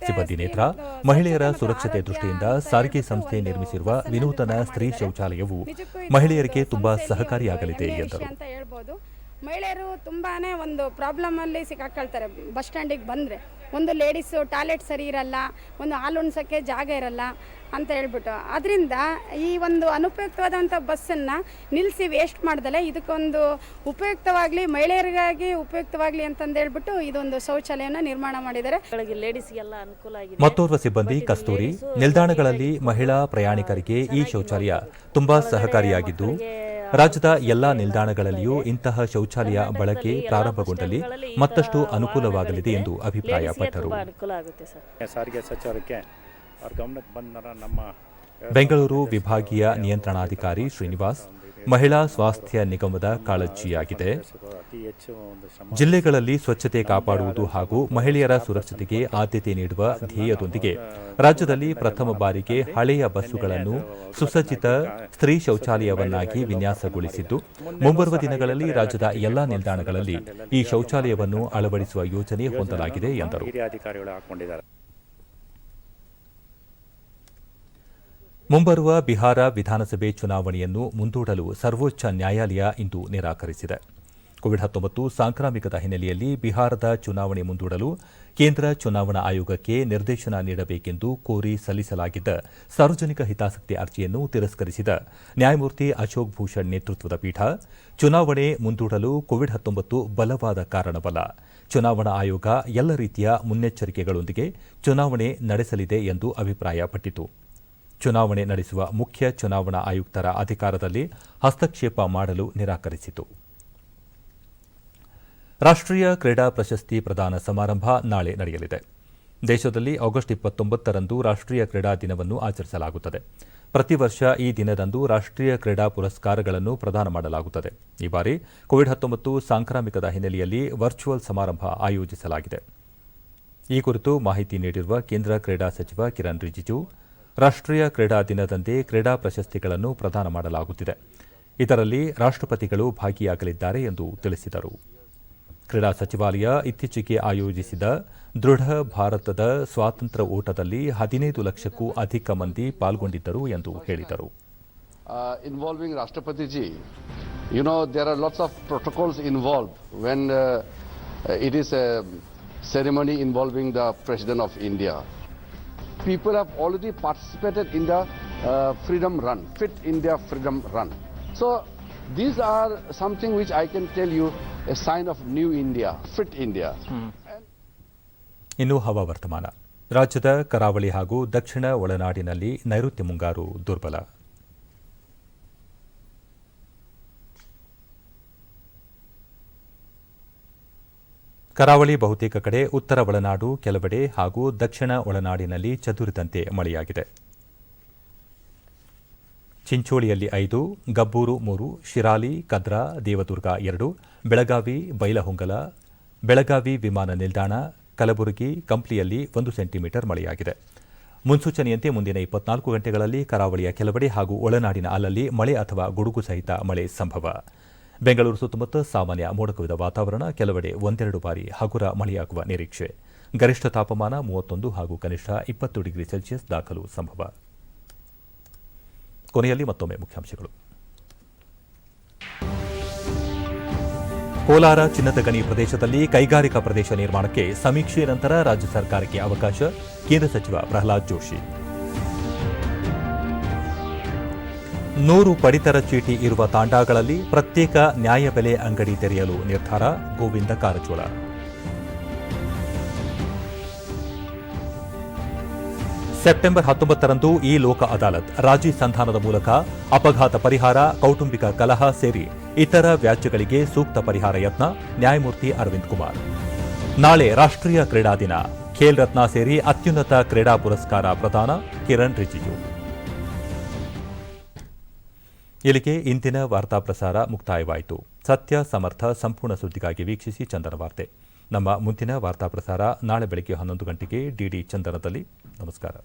ಸಿಬ್ಬಂದಿ ನೇತ್ರ ಮಹಿಳೆಯರ ಸುರಕ್ಷತೆ ದೃಷ್ಟಿಯಿಂದ ಸಾರಿಗೆ ಸಂಸ್ಥೆ ನಿರ್ಮಿಸಿರುವ ವಿನೂತನ ಸ್ತ್ರೀ ಶೌಚಾಲಯವು ಮಹಿಳೆಯರಿಗೆ ತುಂಬಾ ಸಹಕಾರಿಯಾಗಲಿದೆ ಎಂದರು. ಮಹಿಳೆಯರು ತುಂಬಾನೇ ಒಂದು ಪ್ರಾಬ್ಲಮ್ ಅಲ್ಲಿ ಸಿಕ್ಕಾಕೊಳ್ತಾರೆ. ಬಸ್ ಸ್ಟ್ಯಾಂಡಿಗೆ ಬಂದರೆ ಒಂದು ಲೇಡೀಸು ಟಾಯ್ಲೆಟ್ ಸರಿ ಇರಲ್ಲ, ಒಂದು ಹಾಲು ಉಣ್ಸೋಕ್ಕೆ ಜಾಗ ಇರಲ್ಲ ಅಂತ ಹೇಳ್ಬಿಟ್ಟು, ಅದರಿಂದ ಈ ಒಂದು ಅನುಪಯುಕ್ತವಾದಂಥ ಬಸ್ಸನ್ನು ನಿಲ್ಲಿಸಿ ವೇಸ್ಟ್ ಮಾಡ್ದಲೆ ಇದಕ್ಕೊಂದು ಉಪಯುಕ್ತವಾಗಲಿ, ಮಹಿಳೆಯರಿಗಾಗಿ ಉಪಯುಕ್ತವಾಗಲಿ ಅಂತಂದು ಹೇಳ್ಬಿಟ್ಟು ಇದೊಂದು ಶೌಚಾಲಯನ ನಿರ್ಮಾಣ ಮಾಡಿದ್ದಾರೆ. ಲೇಡೀಸ್ಗೆಲ್ಲ ಅನುಕೂಲ ಆಗಿದೆ. ಮತ್ತೋರ್ವ ಸಿಬ್ಬಂದಿ ಕಸ್ತೂರಿ, ನಿಲ್ದಾಣಗಳಲ್ಲಿ ಮಹಿಳಾ ಪ್ರಯಾಣಿಕರಿಗೆ ಈ ಶೌಚಾಲಯ ತುಂಬಾ ಸಹಕಾರಿಯಾಗಿದ್ದು, ರಾಜ್ಯದ ಎಲ್ಲಾ ನಿಲ್ದಾಣಗಳಲ್ಲಿಯೂ ಇಂತಹ ಶೌಚಾಲಯ ಬಳಕೆ ಪ್ರಾರಂಭಗೊಂಡಲ್ಲಿ ಮತ್ತಷ್ಟು ಅನುಕೂಲವಾಗಲಿದೆ ಎಂದು ಅಭಿಪ್ರಾಯಪಟ್ಟರು. ಸಾರಿಗೆ ಸಚಿವರಿಗೆ ಅವರ ಗಮನಕ್ಕೆ ಬಂದ ನಮ್ಮ ಬೆಂಗಳೂರು ವಿಭಾಗೀಯ ನಿಯಂತ್ರಣಾಧಿಕಾರಿ ಶ್ರೀನಿವಾಸ್, ಮಹಿಳಾ ಸ್ವಾಸ್ಥ್ಯ ನಿಗಮದ ಕಾಳಜಿಯಾಗಿದೆ. ಅತಿ ಹೆಚ್ಚು ಒಂದು ಶ್ರಮ ಜಿಲ್ಲೆಗಳಲ್ಲಿ ಸ್ವಚ್ಛತೆ ಕಾಪಾಡುವುದು ಹಾಗೂ ಮಹಿಳೆಯರ ಸುರಕ್ಷತೆಗೆ ಆದ್ಯತೆ ನೀಡುವ ಧ್ಯೇಯದೊಂದಿಗೆ ರಾಜ್ಯದಲ್ಲಿ ಪ್ರಥಮ ಬಾರಿಗೆ ಹಳೆಯ ಬಸ್ಸುಗಳನ್ನು ಸುಸಜ್ಜಿತ ಸ್ತ್ರೀ ಶೌಚಾಲಯವನ್ನಾಗಿ ವಿನ್ಯಾಸಗೊಳಿಸಿದ್ದು, ಮುಂಬರುವ ದಿನಗಳಲ್ಲಿ ರಾಜ್ಯದ ಎಲ್ಲಾ ನಿಲ್ದಾಣಗಳಲ್ಲಿ ಈ ಶೌಚಾಲಯವನ್ನು ಅಳವಡಿಸುವ ಯೋಜನೆ ಹೊಂದಲಾಗಿದೆ ಎಂದರು. ಹಿರಿಯ ಅಧಿಕಾರಿಗಳು ಹಾಕೊಂಡಿದ್ದಾರೆ. ಮುಂಬರುವ ಬಿಹಾರ ವಿಧಾನಸಭೆ ಚುನಾವಣೆಯನ್ನು ಮುಂದೂಡಲು ಸರ್ವೋಚ್ಚ ನ್ಯಾಯಾಲಯ ಇಂದು ನಿರಾಕರಿಸಿದೆ. ಕೋವಿಡ್-19 ಸಾಂಕ್ರಾಮಿಕದ ಹಿನ್ನೆಲೆಯಲ್ಲಿ ಬಿಹಾರದ ಚುನಾವಣೆ ಮುಂದೂಡಲು ಕೇಂದ್ರ ಚುನಾವಣಾ ಆಯೋಗಕ್ಕೆ ನಿರ್ದೇಶನ ನೀಡಬೇಕೆಂದು ಕೋರಿ ಸಲ್ಲಿಸಲಾಗಿದ್ದ ಸಾರ್ವಜನಿಕ ಹಿತಾಸಕ್ತಿ ಅರ್ಜಿಯನ್ನು ತಿರಸ್ಕರಿಸಿದ ನ್ಯಾಯಮೂರ್ತಿ ಅಶೋಕ್ ಭೂಷಣ್ ನೇತೃತ್ವದ ಪೀಠ, ಚುನಾವಣೆ ಮುಂದೂಡಲು ಕೋವಿಡ್-19 ಬಲವಾದ ಕಾರಣವಲ್ಲ, ಚುನಾವಣಾ ಆಯೋಗ ಎಲ್ಲ ರೀತಿಯ ಮುನ್ನೆಚ್ಚರಿಕೆಗಳೊಂದಿಗೆ ಚುನಾವಣೆ ನಡೆಸಲಿದೆ ಎಂದು ಅಭಿಪ್ರಾಯಪಟ್ಟಿತು. ಚುನಾವಣೆ ನಡೆಸುವ ಮುಖ್ಯ ಚುನಾವಣಾ ಆಯುಕ್ತರ ಅಧಿಕಾರದಲ್ಲಿ ಹಸ್ತಕ್ಷೇಪ ಮಾಡಲು ನಿರಾಕರಿಸಿತು. ರಾಷ್ಟ್ರೀಯ ಕ್ರೀಡಾ ಪ್ರಶಸ್ತಿ ಪ್ರದಾನ ಸಮಾರಂಭ ನಾಳೆ ನಡೆಯಲಿದೆ. ದೇಶದಲ್ಲಿ ಆಗಸ್ಟ್ 29ರಂದು ರಾಷ್ಟ್ರೀಯ ಕ್ರೀಡಾ ದಿನವನ್ನು ಆಚರಿಸಲಾಗುತ್ತದೆ. ಪ್ರತಿ ವರ್ಷ ಈ ದಿನದಂದು ರಾಷ್ಟ್ರೀಯ ಕ್ರೀಡಾ ಪುರಸ್ಕಾರಗಳನ್ನು ಪ್ರದಾನ ಮಾಡಲಾಗುತ್ತದೆ. ಈ ಬಾರಿ ಕೋವಿಡ್-19 ಸಾಂಕ್ರಾಮಿಕದ ಹಿನ್ನೆಲೆಯಲ್ಲಿ ವರ್ಚುವಲ್ ಸಮಾರಂಭ ಆಯೋಜಿಸಲಾಗಿದೆ. ಈ ಕುರಿತು ಮಾಹಿತಿ ನೀಡಿರುವ ಕೇಂದ್ರ ಕ್ರೀಡಾ ಸಚಿವ ಕಿರಣ್ ರಿಜಿಜು, ರಾಷ್ಟ್ರೀಯ ಕ್ರೀಡಾ ದಿನದಂದೇ ಕ್ರೀಡಾ ಪ್ರಶಸ್ತಿಗಳನ್ನು ಪ್ರದಾನ ಮಾಡಲಾಗುತ್ತಿದೆ. ಇದರಲ್ಲಿ ರಾಷ್ಟ್ರಪತಿಗಳು ಭಾಗಿಯಾಗಲಿದ್ದಾರೆ ಎಂದು ತಿಳಿಸಿದರು. ಕ್ರೀಡಾ ಸಚಿವಾಲಯ ಇತ್ತೀಚೆಗೆ ಆಯೋಜಿಸಿದ ದೃಢ ಭಾರತದ ಸ್ವಾತಂತ್ರ್ಯ ಓಟದಲ್ಲಿ 15 ಲಕ್ಷಕ್ಕೂ ಅಧಿಕ ಮಂದಿ ಪಾಲ್ಗೊಂಡಿದ್ದರು ಎಂದು ಹೇಳಿದರು. Involving Rashtrapati ji, there are lots of protocols involved when it is a ceremony involving the President of India. People have already participated in the freedom run, Fit India freedom run. So these are something which I can tell you a sign of new India, Fit India. ಇನ್ನು ಹವಾವರ್ತಮಾನ. ರಾಜ್ಯದ ಕರಾವಳಿ ಹಾಗೂ ದಕ್ಷಿಣ ಒಳನಾಡಿನಲ್ಲಿ ನೈಋತ್ಯ ಮುಂಗಾರು ದುರ್ಬಲ. ಕರಾವಳಿ ಬಹುತೇಕ ಕಡೆ, ಉತ್ತರ ಒಳನಾಡು ಕೆಲವೆಡೆ ಹಾಗೂ ದಕ್ಷಿಣ ಒಳನಾಡಿನಲ್ಲಿ ಚದುರಿದಂತೆ ಮಳೆಯಾಗಿದೆ. ಚಿಂಚೋಳಿಯಲ್ಲಿ 5, ಗಬ್ಬೂರು 3, ಶಿರಾಲಿ, ಕದ್ರಾ, ದೇವದುರ್ಗ 2, ಬೆಳಗಾವಿ, ಬೈಲಹೊಂಗಲ, ಬೆಳಗಾವಿ ವಿಮಾನ ನಿಲ್ದಾಣ, ಕಲಬುರಗಿ, ಕಂಪ್ಲಿಯಲ್ಲಿ 1 ಸೆಂಟಿಮೀಟರ್ ಮಳೆಯಾಗಿದೆ. ಮುನ್ಸೂಚನೆಯಂತೆ ಮುಂದಿನ 24 ಗಂಟೆಗಳಲ್ಲಿ ಕರಾವಳಿಯ ಕೆಲವೆಡೆ ಹಾಗೂ ಒಳನಾಡಿನ ಅಲ್ಲಲ್ಲಿ ಮಳೆ ಅಥವಾ ಗುಡುಗು ಸಹಿತ ಮಳೆ ಸಂಭವ. ಬೆಂಗಳೂರು ಸುತ್ತಮುತ್ತ ಸಾಮಾನ್ಯ ಮೋಡ ಕವಿದ ವಾತಾವರಣ, ಕೆಲವೆಡೆ ಒಂದೆರಡು ಬಾರಿ ಹಗುರ ಮಳೆಯಾಗುವ ನಿರೀಕ್ಷೆ. ಗರಿಷ್ಠ ತಾಪಮಾನ 31 ಹಾಗೂ ಕನಿಷ್ಠ 20 ಡಿಗ್ರಿ ಸೆಲ್ಸಿಯಸ್ ದಾಖಲು ಸಂಭವ. ಕೊನೆಯಲ್ಲಿ ಮತ್ತೊಮ್ಮೆ ಮುಖ್ಯಾಂಶಗಳು. ಕೋಲಾರ ಚಿನ್ನದ ಗಣಿ ಪ್ರದೇಶದಲ್ಲಿ ಕೈಗಾರಿಕಾ ಪ್ರದೇಶ ನಿರ್ಮಾಣಕ್ಕೆ ಸಮೀಕ್ಷೆ ನಂತರ ರಾಜ್ಯ ಸರ್ಕಾರಕ್ಕೆ ಅವಕಾಶ, ಕೇಂದ್ರ ಸಚಿವ ಪ್ರಹ್ಲಾದ್ ಜೋಶಿ. 100 ಪಡಿತರ ಚೀಟಿ ಇರುವ ತಾಂಡಾಗಳಲ್ಲಿ ಪ್ರತ್ಯೇಕ ನ್ಯಾಯಬೆಲೆ ಅಂಗಡಿ ತೆರೆಯಲು ನಿರ್ಧಾರ, ಗೋವಿಂದ ಕಾರಜೋಳ. ಸೆಪ್ಟೆಂಬರ್ 19ರಂದು ಈ ಲೋಕ ಅದಾಲತ್ ರಾಜಿ ಸಂಧಾನದ ಮೂಲಕ ಅಪಘಾತ ಪರಿಹಾರ, ಕೌಟುಂಬಿಕ ಕಲಹ ಸೇರಿ ಇತರ ವ್ಯಾಜ್ಯಗಳಿಗೆ ಸೂಕ್ತ ಪರಿಹಾರ ಯತ್ನ, ನ್ಯಾಯಮೂರ್ತಿ ಅರವಿಂದ್ ಕುಮಾರ್. ನಾಳೆ ರಾಷ್ಟ್ರೀಯ ಕ್ರೀಡಾ ದಿನ, ಖೇಲ್ ರತ್ನ ಸೇರಿ ಅತ್ಯುನ್ನತ ಕ್ರೀಡಾ ಪುರಸ್ಕಾರ ಪ್ರದಾನ, ಕಿರಣ್ ರಿಜಿಜು. ಇಲ್ಲಿಗೆ ಇಂದಿನ ವಾರ್ತಾ ಪ್ರಸಾರ ಮುಕ್ತಾಯವಾಯಿತು. ಸತ್ಯ ಸಮರ್ಥ ಸಂಪೂರ್ಣ ಸುದ್ದಿಗಾಗಿ ವೀಕ್ಷಿಸಿ ಚಂದನ ವಾರ್ತೆ. ನಮ್ಮ ಮುಂದಿನ ವಾರ್ತಾ ಪ್ರಸಾರ ನಾಳೆ ಬೆಳಗ್ಗೆ 11 ಗಂಟೆಗೆ ಡಿಡಿ ಚಂದನದಲ್ಲಿ. ನಮಸ್ಕಾರ.